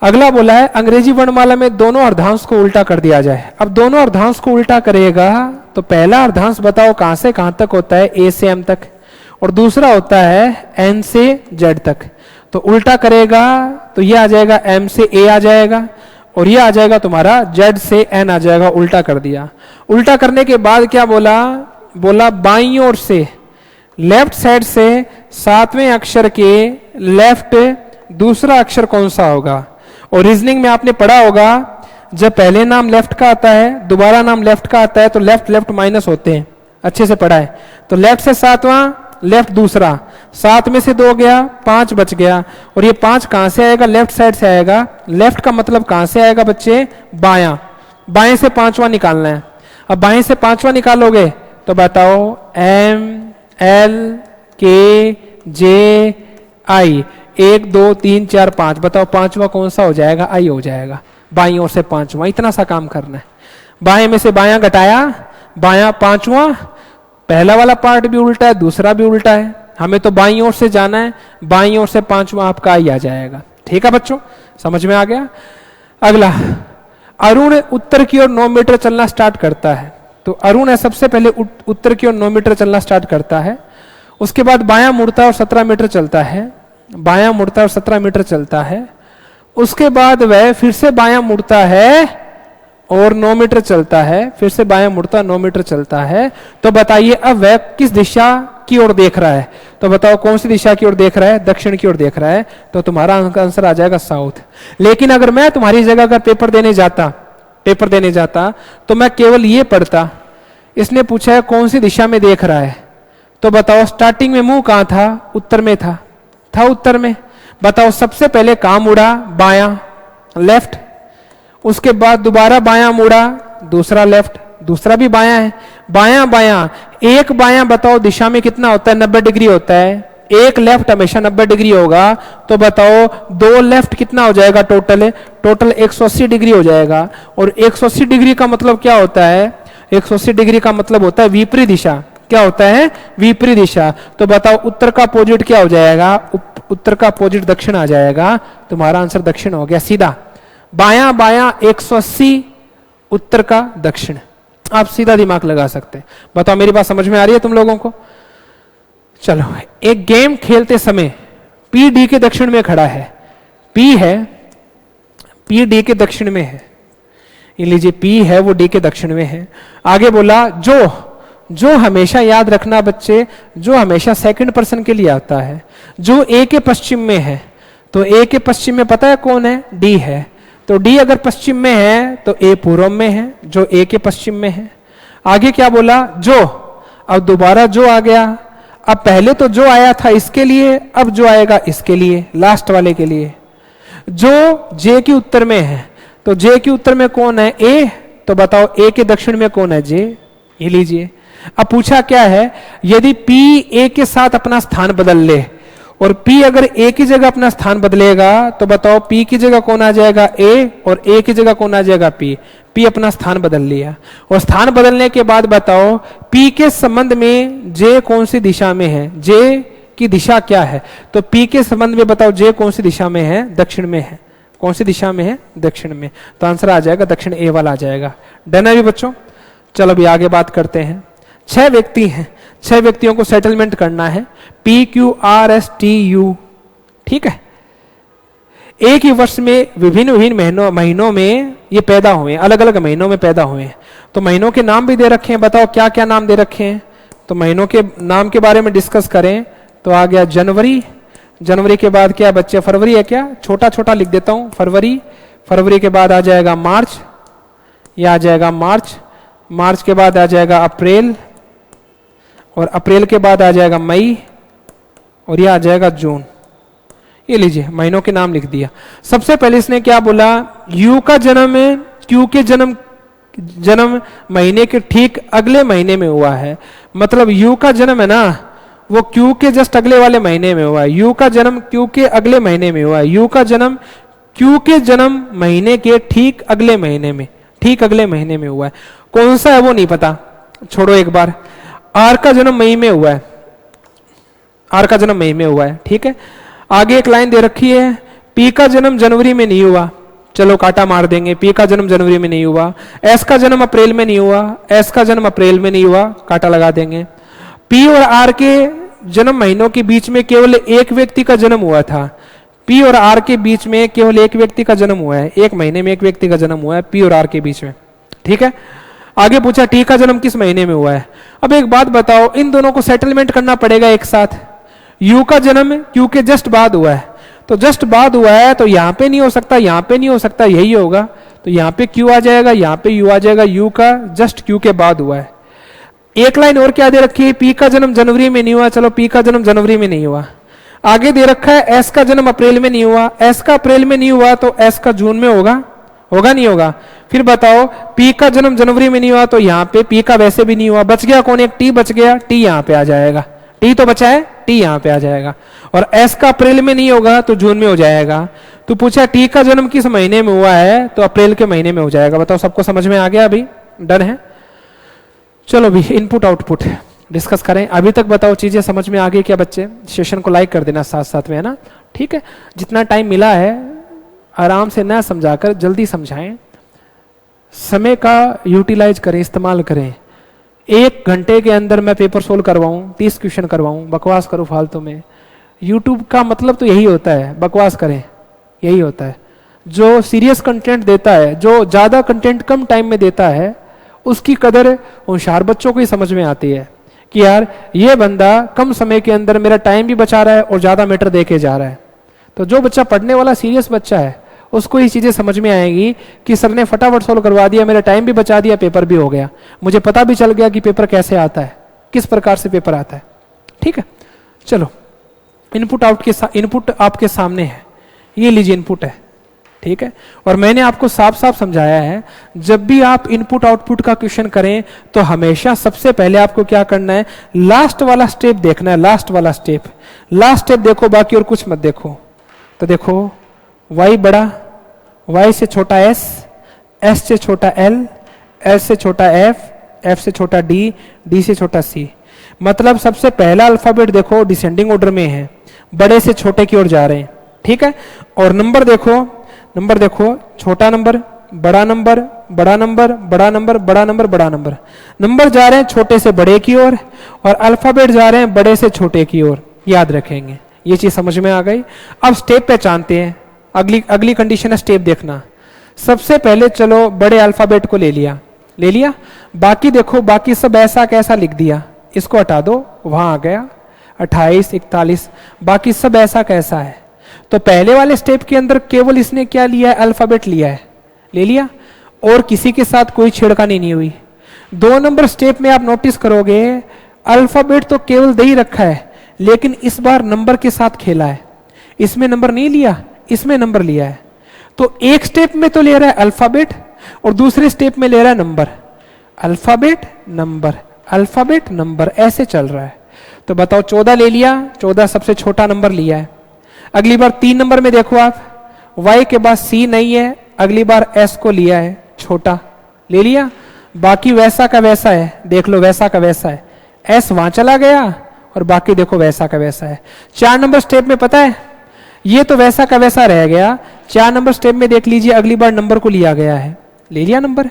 अगला बोला है अंग्रेजी वर्णमाला में दोनों अर्धांश को उल्टा कर दिया जाए। अब दोनों अर्धांश को उल्टा करेगा तो पहला अर्धांश बताओ कहां से कहां तक होता है, ए से एम तक, और दूसरा होता है एन से जेड तक। तो उल्टा करेगा तो ये आ जाएगा एम से ए आ जाएगा, और ये आ जाएगा तुम्हारा जेड से एन आ जाएगा, उल्टा कर दिया। उल्टा करने के बाद क्या बोला, बोला बाईं ओर से लेफ्ट साइड से 7वें अक्षर के लेफ्ट दूसरा अक्षर कौन सा होगा। और रीजनिंग में आपने पढ़ा होगा, जब पहले नाम लेफ्ट का आता है दोबारा नाम लेफ्ट का आता है तो लेफ्ट लेफ्ट माइनस होते हैं, अच्छे से पढ़ा है। तो लेफ्ट से 7वां, लेफ्ट दूसरा, 7 में से 2 गया, 5 बच गया, और ये 5 कहां से आएगा, लेफ्ट साइड से आएगा। लेफ्ट का मतलब कहां से आएगा बच्चे, बायां, बाएं से 5वां निकालना है। अब बाएं से 5वां निकालोगे तो बताओ एम एल के जे आई, 1 2 3 4 5, बताओ 5वां कौन सा हो जाएगा, आई हो जाएगा, बाईं ओर से 5वां। इतना सा काम करना है, बाएं में से बायां घटाया, बायां 5वां, पहला वाला पार्ट भी उल्टा है दूसरा भी उल्टा है, हमें तो बाईं ओर से जाना है, बाईं ओर से 5वां आपका आई आ जाएगा। ठीक है बच्चों, समझ में आ गया। अगला अरुण उत्तर की ओर 9 मीटर चलना स्टार्ट करता है। तो अरुण है सबसे पहले उत्तर की ओर 9 मीटर चलना स्टार्ट करता है। उसके बाद बायां मुड़ता है और 17 मीटर चलता है। बायां मुड़ता है और 17 मीटर चलता है। उसके बाद वह फिर से बायां मुड़ता है और 9 मीटर चलता है। फिर से बायां मुड़ता 9 मीटर चलता है। तो बताइए अब वह किस दिशा की ओर देख रहा है? तो बताओ कौन सी दिशा की ओर देख रहा है? दक्षिण की ओर देख रहा है। तो तुम्हारा आंसर आ जाएगा साउथ। लेकिन अगर मैं तुम्हारी जगह का पेपर देने जाता तो मैं केवल ये पढ़ता, इसने पूछा है कौन सी दिशा में देख रहा है। तो बताओ स्टार्टिंग में मुंह कहां था? उत्तर में था उत्तर में। बताओ सबसे पहले कहां मुड़ा? बायां, लेफ्ट। उसके बाद दोबारा बायां मुड़ा, दूसरा लेफ्ट, दूसरा भी बायां है। बायां बायां, एक बायां बताओ दिशा में कितना होता है? 90 डिग्री होता है। एक लेफ्ट हमेशा 90 डिग्री होगा। तो बताओ दो लेफ्ट कितना हो जाएगा? टोटल 180 डिग्री हो जाएगा। और 180 डिग्री का मतलब क्या होता है? 180 डिग्री का मतलब होता है विपरीत दिशा। क्या होता है? विपरीत दिशा। तो बताओ उत्तर का अपोजिट क्या हो जाएगा? उत्तर का अपोजिट दक्षिण आ जाएगा। तुम्हारा आंसर दक्षिण हो गया सीधा। बायां बायां 180, उत्तर का दक्षिण। आप सीधा दिमाग लगा सकते हैं। बताओ मेरी बात समझ में आ रही है तुम लोगों को? चलो, एक गेम खेलते समय पी डी के दक्षिण में खड़ा है। पी है, पी डी के दक्षिण में है। ये लीजिए पी है वो डी के दक्षिण में है। आगे बोला जो हमेशा याद रखना बच्चे, जो हमेशा सेकंड पर्सन के लिए आता है, जो ए के पश्चिम में है। तो ए के पश्चिम में पता है कौन है? डी है। तो डी अगर पश्चिम में है तो ए पूर्व में है, जो ए के पश्चिम में है। आगे क्या बोला? अब दोबारा जो आ गया। अब पहले तो जो आया था इसके लिए, अब जो आएगा इसके लिए, लास्ट वाले के लिए। जो जे के उत्तर में है, तो जे के उत्तर में कौन है? ए। तो बताओ ए के दक्षिण में कौन है? जे। ये लीजिए। अब पूछा क्या है? यदि पी ए के साथ अपना स्थान बदल ले और P अगर A की जगह अपना स्थान बदलेगा तो बताओ P की जगह कौन आ जाएगा? A। और A की जगह कौन आ जाएगा? P। P अपना स्थान बदल लिया। और स्थान बदलने के बाद बताओ P के संबंध में J कौन सी दिशा में है? J की दिशा क्या है? तो P के संबंध में बताओ J कौन सी दिशा में है? दक्षिण में है। कौन सी दिशा में है? दक्षिण में। तो आंसर आ जाएगा दक्षिण ए वाला आ जाएगा। डन है भी बच्चों? चलो अभी आगे बात करते हैं। 6 व्यक्ति हैं, 6 व्यक्तियों को सेटलमेंट करना है। PQRSTU, ठीक है। एक ही वर्ष में विभिन्न महीनों में ये पैदा हुए, अलग अलग महीनों में पैदा हुए। तो महीनों के नाम भी दे रखे हैं। बताओ क्या क्या नाम दे रखे हैं? तो महीनों के नाम के बारे में डिस्कस करें तो आ गया जनवरी। जनवरी के बाद क्या बच्चे? फरवरी है क्या? छोटा छोटा लिख देता हूं, फरवरी। फरवरी के बाद आ जाएगा मार्च, यह आ जाएगा मार्च। मार्च के बाद आ जाएगा अप्रैल, और अप्रैल के बाद आ जाएगा मई, और यह आ जाएगा जून। ये लीजिए महीनों के नाम लिख दिया। सबसे पहले इसने क्या बोला? यू का जन्म है, क्यू के जन्म महीने के ठीक अगले महीने में हुआ है। मतलब यू का जन्म है ना, वो क्यू के जस्ट अगले वाले महीने में हुआ है। यू का जन्म क्यू के अगले महीने में हुआ है। यू का जन्म क्यू के जन्म महीने के ठीक अगले महीने में हुआ है। कौन सा है वो नहीं पता, छोड़ो एक बार। आर का जन्म मई में हुआ है। आर का जन्म मई में हुआ है, ठीक है। आगे एक लाइन दे रखी है, पी का जन्म जनवरी में नहीं हुआ। चलो काटा मार देंगे, पी का जन्म जनवरी में नहीं हुआ। एस का जन्म अप्रैल में नहीं हुआ। एस का जन्म अप्रैल में नहीं हुआ, काटा लगा देंगे। पी और आर के जन्म महीनों के बीच में केवल एक व्यक्ति का जन्म हुआ था। पी और आर के बीच में केवल एक व्यक्ति का जन्म हुआ है। एक महीने में एक व्यक्ति का जन्म हुआ है पी और आर के बीच में, ठीक है। आगे पूछा टी का जन्म किस महीने में हुआ है। अब एक बात बताओ, इन दोनों को सेटलमेंट करना पड़ेगा एक साथ। यू का जन्म क्यू के जस्ट बाद हुआ है, तो जस्ट बाद हुआ है तो यहां पे नहीं हो सकता, यहां पे नहीं हो सकता, यही होगा। तो यहां पे क्यू आ जाएगा, यहां पे यू आ जाएगा। यू का जस्ट क्यू के बाद हुआ है। एक लाइन और क्या दे रखी है, पी का जन्म जनवरी में नहीं हुआ। चलो पी का जन्म जनवरी में नहीं हुआ। आगे दे रखा है एस का जन्म अप्रैल में नहीं हुआ। एस का अप्रैल में नहीं हुआ तो एस का जून में होगा, होगा नहीं होगा। फिर बताओ पी का जन्म जनवरी में नहीं हुआ तो यहाँ पे पी का वैसे भी नहीं हुआ। बच गया कौन, एक टी बच गया, टी यहाँ पे आ जाएगा। टी तो बचा है, टी यहाँ पे आ जाएगा। और एस का अप्रैल में नहीं होगा तो जून में हो जाएगा। तो पूछा टी का जन्म किस महीने में हुआ है, तो अप्रैल के महीने में हो जाएगा। बताओ सबको समझ में आ गया? अभी डन है? चलो अभी इनपुट आउटपुट डिस्कस करें। अभी तक बताओ चीजें समझ में आ गई क्या बच्चे? सेशन को लाइक कर देना साथ साथ में, है ना, ठीक है। जितना टाइम मिला है आराम से ना समझाकर जल्दी समझाएं, समय का यूटिलाइज करें, इस्तेमाल करें। 1 घंटे के अंदर मैं पेपर सोल्व करवाऊं, 30 क्वेश्चन करवाऊं, बकवास करूं फालतू में। यूट्यूब का मतलब तो यही होता है, बकवास करें, यही होता है। जो सीरियस कंटेंट देता है, जो ज़्यादा कंटेंट कम टाइम में देता है, उसकी कदर होशियार बच्चों को ही समझ में आती है कि यार ये बंदा कम समय के अंदर मेरा टाइम भी बचा रहा है और ज़्यादा मैटर दे के जा रहा है। तो जो बच्चा पढ़ने वाला सीरियस बच्चा है, उसको ये चीज़ें समझ में आएगी कि सर ने फटाफट सोल्व करवा दिया, मेरा टाइम भी बचा दिया, पेपर भी हो गया, मुझे पता भी चल गया कि पेपर कैसे आता है, किस प्रकार से पेपर आता है। ठीक है, चलो इनपुट इनपुट आपके सामने है, ये लीजिए इनपुट है। ठीक है, और मैंने आपको साफ साफ समझाया है, जब भी आप इनपुट आउटपुट का क्वेश्चन करें तो हमेशा सबसे पहले आपको क्या करना है, लास्ट वाला स्टेप देखना है। लास्ट वाला स्टेप, लास्ट स्टेप देखो, बाकी और कुछ मत देखो। तो देखो y बड़ा, y से छोटा s, s से छोटा l, s से छोटा f, f से छोटा d, d से छोटा c। मतलब सबसे पहला अल्फाबेट देखो डिसेंडिंग ऑर्डर में है, बड़े से छोटे की ओर जा रहे हैं। ठीक है, और नंबर देखो छोटा नंबर, बड़ा नंबर, बड़ा नंबर, बड़ा नंबर, बड़ा नंबर, बड़ा नंबर। नंबर जा रहे हैं छोटे से बड़े की ओर और अल्फाबेट जा रहे हैं बड़े से छोटे की ओर। याद रखेंगे, ये चीज समझ में आ गई। अब स्टेप पहचानते हैं, अगली कंडीशन है स्टेप देखना। सबसे पहले चलो बड़े अल्फाबेट को ले लिया, बाकी देखो, बाकी सब ऐसा कैसा लिख दिया, इसको हटा दो, वहां आ गया 28, 41, बाकी सब ऐसा कैसा है। तो पहले वाले स्टेप के अंदर केवल इसने क्या लिया है, अल्फाबेट लिया है, ले लिया, और किसी के साथ कोई छेड़खानी नहीं हुई। 2 नंबर स्टेप में आप नोटिस करोगे अल्फाबेट तो केवल दे ही रखा है, लेकिन इस बार नंबर के साथ खेला है। इसमें नंबर नहीं लिया, इसमें नंबर लिया है। तो एक स्टेप में तो ले रहा है अल्फाबेट और दूसरे स्टेप में ले रहा है number. Alphabet number, alphabet number, ऐसे चल रहा है। तो बताओ 14 ले लिया, 14 सबसे छोटा नंबर लिया है। अगली बार 3 नंबर में देखो आप, y के बाद c नहीं है, अगली बार s को लिया है, छोटा ले लिया, बाकी वैसा का वैसा है। देख लो वैसा का वैसा है, s वहां चला गया और बाकी देखो वैसा का वैसा है। 4 नंबर स्टेप में पता है, ये तो वैसा का वैसा रह गया। 4 नंबर स्टेप में देख लीजिए, अगली बार नंबर को लिया गया है, ले लिया नंबर।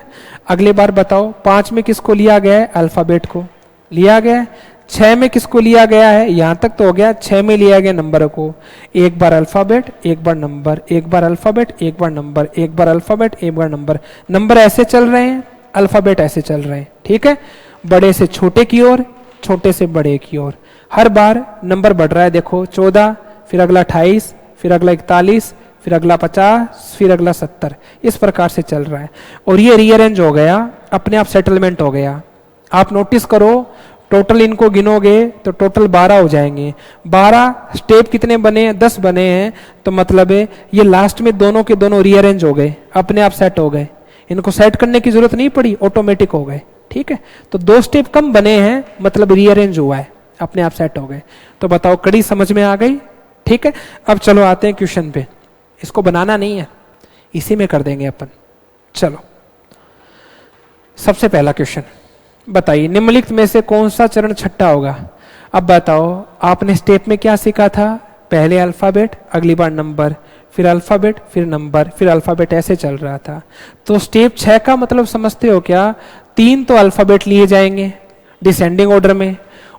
अगली बार बताओ 5 में किसको लिया गया है, अल्फाबेट को लिया गया है। 6 में किसको लिया गया है, यहां तक तो हो गया, 6 में लिया गया नंबर को। एक बार अल्फाबेट, एक बार नंबर, एक बार अल्फाबेट, एक बार नंबर, एक बार अल्फाबेट, एक बार नंबर। नंबर ऐसे चल रहे हैं, अल्फाबेट ऐसे चल रहे हैं। ठीक है, बड़े से छोटे की ओर, छोटे से बड़े की ओर, हर बार नंबर बढ़ रहा है। देखो 14, फिर अगला 28, फिर अगला 41, फिर अगला 50, फिर अगला 70, इस प्रकार से चल रहा है। और ये रीअरेंज हो गया, अपने आप सेटलमेंट हो गया। आप नोटिस करो, टोटल इनको गिनोगे तो टोटल 12 हो जाएंगे। 12 स्टेप कितने बने, 10 बने हैं। तो मतलब है ये लास्ट में दोनों के दोनों रीअरेंज हो गए, अपने आप सेट हो गए, इनको सेट करने की जरूरत नहीं पड़ी, ऑटोमेटिक हो गए। ठीक है, तो 2 स्टेप कम बने हैं, मतलब रीअरेंज हुआ है, अपने आप सेट हो गए। तो बताओ कड़ी समझ में आ गई। ठीक है, अब चलो आते हैं क्वेश्चन पे। इसको बनाना नहीं है, इसी में कर देंगे अपन। चलो सबसे पहला क्वेश्चन बताइए, निम्नलिखित में से कौन सा चरण छठा होगा। अब बताओ, आपने स्टेप में क्या सीखा था, पहले अल्फाबेट, अगली बार नंबर, फिर अल्फाबेट, फिर नंबर, फिर अल्फाबेट, ऐसे चल रहा था। तो स्टेप 6 का मतलब समझते हो क्या, 3 तो अल्फाबेट लिए जाएंगे डिसेंडिंग ऑर्डर में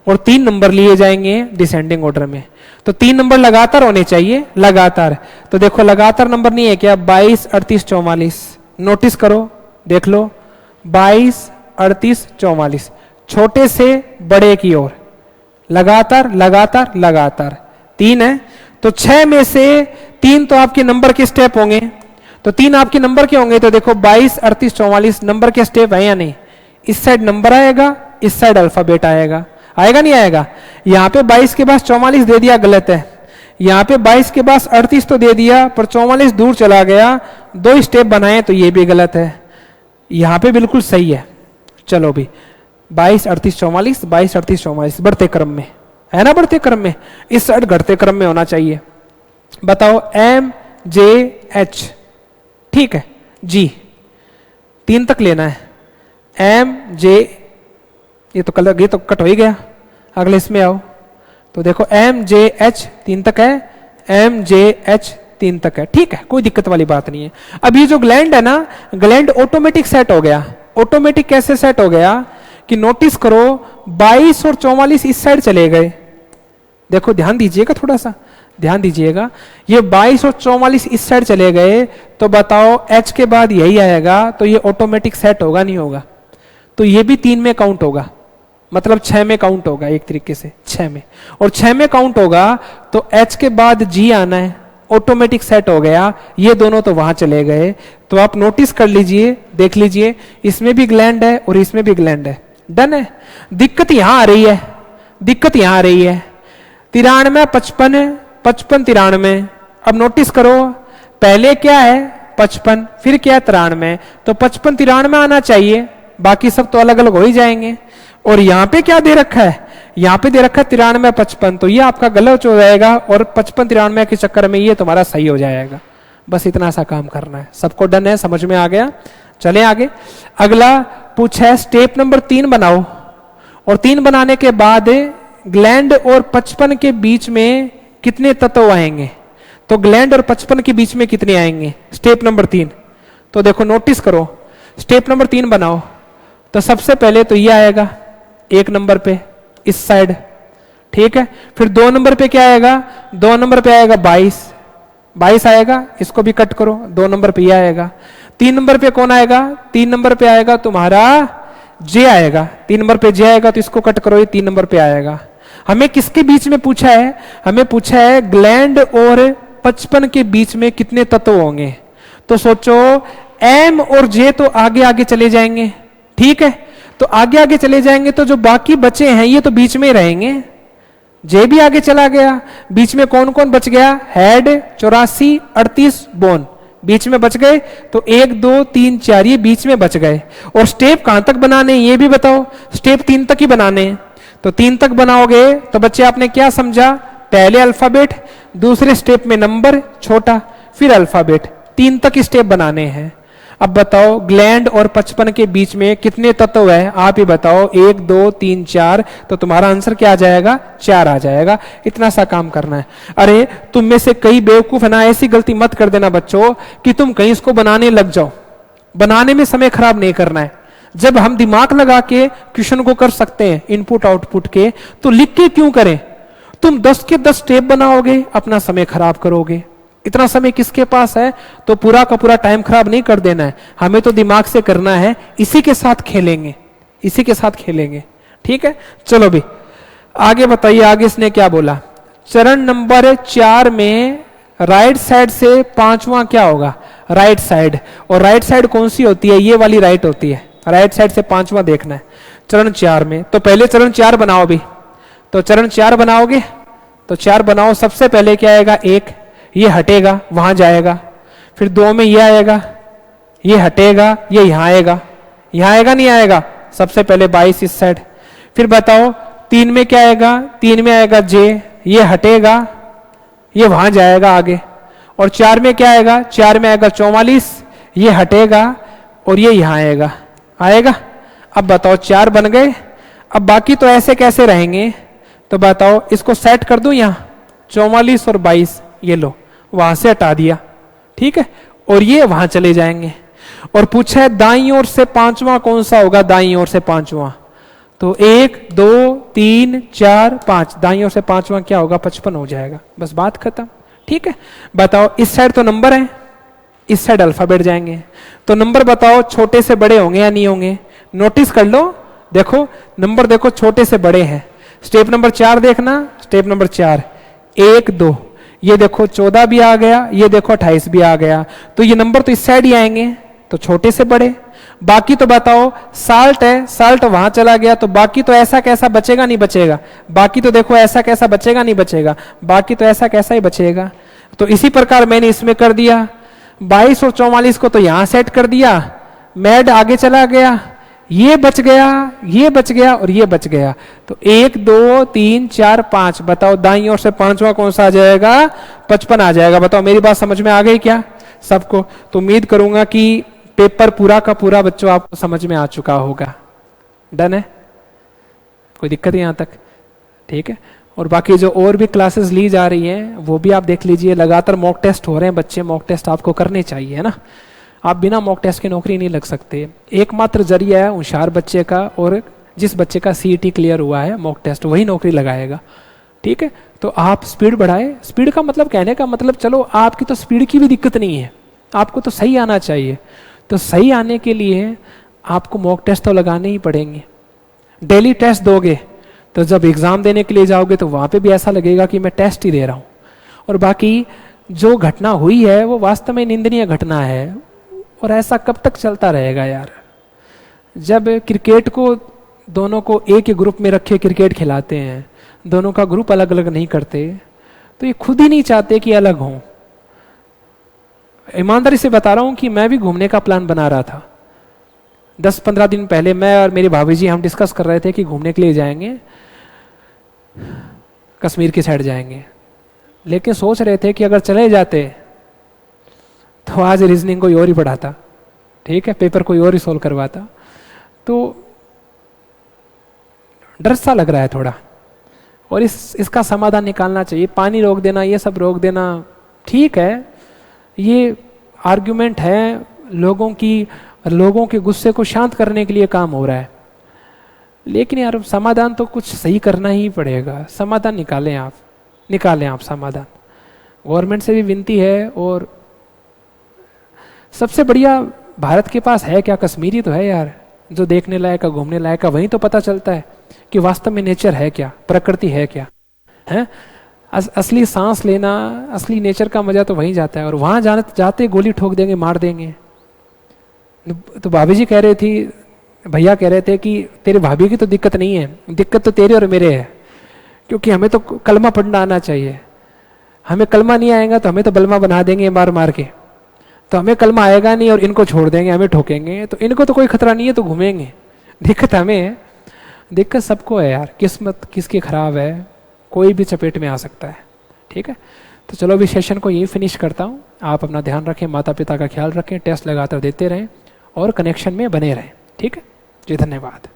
और 3 नंबर लिए जाएंगे डिसेंडिंग ऑर्डर में। तो 3 नंबर लगातार होने चाहिए, लगातार। तो देखो लगातार नंबर नहीं है क्या, 22, 38, 44। नोटिस करो, देख लो 22, 38, 44, छोटे से बड़े की ओर, लगातार लगातार लगातार। 3 है, तो 6 में से 3 तो आपके नंबर के स्टेप होंगे। तो 3 आपके नंबर के होंगे। तो देखो 22, 38, 44 नंबर के स्टेप है या नहीं। इस साइड नंबर आएगा, इस साइड अल्फाबेट आएगा, आएगा नहीं आएगा। यहाँ पे 22 के बाद 44 दे दिया, गलत है। यहाँ पे 22 के बाद 38 तो दे दिया, पर 44 दूर चला गया, 2 स्टेप बनाए, तो ये भी गलत है। यहाँ पे बिल्कुल सही है। चलो भी 22, 38, 44, 22, 38, 44 बढ़ते क्रम में है ना, बढ़ते क्रम में। इस साइड घटते क्रम में होना चाहिए। बताओ M, J, H, ठीक है, G 3 तक लेना है। M, J, ये तो कट हो ही गया, अगले इसमें आओ। तो देखो M, J, H 3 तक है, M, J, H 3 तक है, ठीक है, कोई दिक्कत वाली बात नहीं है। अब ये जो ग्लैंड है ना, ग्लैंड ऑटोमेटिक सेट हो गया। ऑटोमेटिक कैसे सेट हो गया कि नोटिस करो 22 और 44 इस साइड चले गए। देखो ध्यान दीजिएगा, थोड़ा सा ध्यान दीजिएगा, ये 22 और 44 इस साइड चले गए, तो बताओ H के बाद यही आएगा, तो ये ऑटोमेटिक सेट होगा नहीं होगा? तो ये भी 3 में काउंट होगा, मतलब 6 में काउंट होगा, एक तरीके से 6 में, और 6 में काउंट होगा तो H के बाद G आना है, ऑटोमेटिक सेट हो गया। ये दोनों तो वहां चले गए। तो आप नोटिस कर लीजिए, देख लीजिए, इसमें भी ग्लैंड है और इसमें भी ग्लैंड है। डन है। दिक्कत यहां आ रही है, दिक्कत यहां आ रही है 93, 55, 55, 93। अब नोटिस करो, पहले क्या है 55, फिर क्या है 93, तो 55, 93 आना चाहिए, बाकी सब तो अलग अलग हो ही जाएंगे। और यहां पे क्या दे रखा है, यहां पे दे रखा है 93, 55, तो ये आपका गलत हो जाएगा, और 55, 93 के चक्कर में ये तुम्हारा सही हो जाएगा। बस इतना सा काम करना है। सबको डन है, समझ में आ गया? चले आगे। अगला पूछा है स्टेप नंबर 3 बनाओ, और 3 बनाने के बाद ग्लैंड और 55 के बीच में कितने तत्व आएंगे? तो ग्लैंड और 55 के बीच में कितने आएंगे स्टेप नंबर 3? तो देखो नोटिस करो, स्टेप नंबर 3 बनाओ, तो सबसे पहले तो ये आएगा 1 नंबर पे इस साइड, ठीक है। फिर 2 नंबर पे क्या आएगा? 2 नंबर पे आएगा 22 आएगा, इसको भी कट करो, 2 नंबर पे ये आएगा। 3 नंबर पे कौन आएगा? 3 नंबर पे आएगा तुम्हारा जे आएगा, 3 नंबर पे जे आएगा, तो इसको कट करो, ये 3 नंबर पे आएगा। हमें किसके बीच में पूछा है? हमें पूछा है ग्लैंड और 55 के बीच में कितने तत्व होंगे। तो सोचो एम और जे तो आगे आगे चले जाएंगे, ठीक है, तो आगे आगे चले जाएंगे, तो जो बाकी बचे हैं ये तो बीच में रहेंगे। जे भी आगे चला गया, बीच में कौन कौन बच गया? हेड 84, 38 बोन बीच में बच गए, तो 1 2 3 4 ये बीच में बच गए। और स्टेप कहां तक बनाने ये भी बताओ? स्टेप 3 तक ही बनाने हैं। तो 3 तक बनाओगे तो बच्चे आपने क्या समझा? पहले अल्फाबेट, दूसरे स्टेप में नंबर छोटा, फिर अल्फाबेट, 3 तक स्टेप बनाने हैं। अब बताओ ग्लैंड और 55 के बीच में कितने तत्व है? आप ही बताओ, 1 2 3 4, तो तुम्हारा आंसर क्या आ जाएगा? 4 आ जाएगा। इतना सा काम करना है। अरे तुम में से कई बेवकूफ है ना, ऐसी गलती मत कर देना बच्चों कि तुम कहीं इसको बनाने लग जाओ। बनाने में समय खराब नहीं करना है। जब हम दिमाग लगा के क्वेश्चन को कर सकते हैं इनपुट आउटपुट के, तो लिख के क्यों करें? तुम 10 के 10 स्टेप बनाओगे, अपना समय खराब करोगे। इतना समय किसके पास है? तो पूरा का पूरा टाइम खराब नहीं कर देना है, हमें तो दिमाग से करना है। इसी के साथ खेलेंगे, इसी के साथ खेलेंगे, ठीक है। चलो भी आगे बताइए, आगे इसने क्या बोला? चरण नंबर 4 में राइट साइड से 5वां क्या होगा? Right side. और राइट साइड कौन सी होती है? ये वाली राइट होती है। राइट साइड से 5वां देखना है चरण 4 में। तो पहले चरण 4 बनाओ भी। तो चरण 4 बनाओगे तो 4 बनाओ। सबसे पहले क्या आएगा? 1, ये हटेगा, वहां जाएगा। फिर 2 में ये आएगा, ये हटेगा, ये यहां आएगा, यहां आएगा नहीं आएगा? सबसे पहले 22 इस साइड। फिर बताओ 3 में क्या आएगा? 3 में आएगा जे, ये हटेगा, ये वहां जाएगा आगे। और 4 में क्या आएगा? 4 में आएगा 44, ये हटेगा और ये यहां आएगा, आएगा। अब बताओ 4 बन गए। अब बाकी तो ऐसे कैसे रहेंगे? तो बताओ इसको सेट कर दूं, यहां 44 और 22, ये लो वहां से हटा दिया, ठीक है, और ये वहां चले जाएंगे। और पूछा है दाईं ओर से 5वां कौन सा होगा? दाईं ओर से 5वां, तो 1 2 3 4 5, दाईं ओर से 5वां क्या होगा? 55 हो जाएगा। बस बात खत्म, ठीक है। बताओ इस साइड तो नंबर है, इस साइड अल्फाबेट जाएंगे, तो नंबर बताओ छोटे से बड़े होंगे या नहीं होंगे? नोटिस कर लो, देखो नंबर देखो छोटे से बड़े हैं। स्टेप नंबर 4 देखना, स्टेप नंबर 4 1 2, ये देखो 14 भी आ गया, ये देखो 28 भी आ गया, तो ये नंबर तो इस साइड ही आएंगे, तो छोटे से बड़े। बाकी तो बताओ साल्ट है, साल्ट वहां चला गया, तो बाकी तो ऐसा कैसा बचेगा? नहीं बचेगा। बाकी तो देखो ऐसा कैसा बचेगा? नहीं बचेगा। बाकी तो ऐसा कैसा ही बचेगा। तो इसी प्रकार मैंने इसमें कर दिया। 22 और 44 को तो यहां सेट कर दिया, मैड आगे चला गया, ये बच गया, ये बच गया और ये बच गया। तो 1 2 3 4 5, बताओ दाईं ओर से 5वां कौन सा आ जाएगा? 55 आ जाएगा। बताओ मेरी बात समझ में आ गई क्या सबको? तो उम्मीद करूंगा कि पेपर पूरा का पूरा बच्चों आपको समझ में आ चुका होगा। डन है? कोई दिक्कत है यहां तक? ठीक है। और बाकी जो और भी क्लासेस ली जा रही हैं वो भी आप देख लीजिए, लगातार मॉक टेस्ट हो रहे हैं बच्चे, मॉक टेस्ट आपको करने चाहिए, है ना। आप बिना मॉक टेस्ट के नौकरी नहीं लग सकते। एकमात्र जरिया है होशियार बच्चे का, और जिस बच्चे का सीईटी क्लियर हुआ है मॉक टेस्ट, वही नौकरी लगाएगा, ठीक है। तो आप स्पीड बढ़ाए। स्पीड का मतलब, कहने का मतलब, चलो आपकी तो स्पीड की भी दिक्कत नहीं है, आपको तो सही आना चाहिए। तो सही आने के लिए आपको मॉक टेस्ट तो लगाने ही पड़ेंगे। डेली टेस्ट दोगे तो जब एग्जाम देने के लिए जाओगे तो वहां पे भी ऐसा लगेगा कि मैं टेस्ट ही दे रहा हूं। और बाकी जो घटना हुई है वो वास्तव में निंदनीय घटना है, और ऐसा कब तक चलता रहेगा यार। जब क्रिकेट को दोनों को एक ही ग्रुप में रखे क्रिकेट खिलाते हैं, दोनों का ग्रुप अलग अलग नहीं करते, तो ये खुद ही नहीं चाहते कि अलग हों। ईमानदारी से बता रहा हूं कि मैं भी घूमने का प्लान बना रहा था। 10-15 दिन पहले मैं और मेरी भाभी जी हम डिस्कस कर रहे थे कि घूमने के लिए जाएंगे, कश्मीर की साइड जाएंगे। लेकिन सोच रहे थे कि अगर चले जाते तो आज रीजनिंग कोई और ही पढ़ाता, ठीक है, पेपर कोई और ही सोल्व करवाता। तो डर सा लग रहा है थोड़ा, और इसका समाधान निकालना चाहिए। पानी रोक देना, ये सब रोक देना, ठीक है, ये आर्ग्यूमेंट है, लोगों के गुस्से को शांत करने के लिए काम हो रहा है। लेकिन यार समाधान तो कुछ सही करना ही पड़ेगा। समाधान निकालें आप समाधान। गवर्नमेंट से भी विनती है, और सबसे बढ़िया भारत के पास है क्या? कश्मीरी तो है यार, जो देखने लायक है, घूमने लायक है। वहीं तो पता चलता है कि वास्तव में नेचर है क्या, प्रकृति है क्या, है। असली सांस लेना, असली नेचर का मजा तो वहीं जाता है। और वहां जाते गोली ठोक देंगे, मार देंगे। तो भाभी जी कह रहे थी, भैया कह रहे थे कि तेरे भाभी की तो दिक्कत नहीं है, दिक्कत तो तेरे और मेरे है, क्योंकि हमें तो कलमा पढ़ना आना चाहिए। हमें कलमा नहीं आएगा तो हमें तो बलमा बना देंगे मार मार के। तो हमें कलमा आएगा नहीं और इनको छोड़ देंगे, हमें ठोकेंगे। तो इनको तो कोई खतरा नहीं है, तो घूमेंगे। दिक्कत हमें है, दिक्कत सबको है यार। किस्मत किसकी खराब है, कोई भी चपेट में आ सकता है, ठीक है। तो चलो अभी सेशन को यही फिनिश करता हूँ। आप अपना ध्यान रखें, माता पिता का ख्याल रखें, टेस्ट लगातार देते रहें और कनेक्शन में बने रहें, ठीक है जी। धन्यवाद।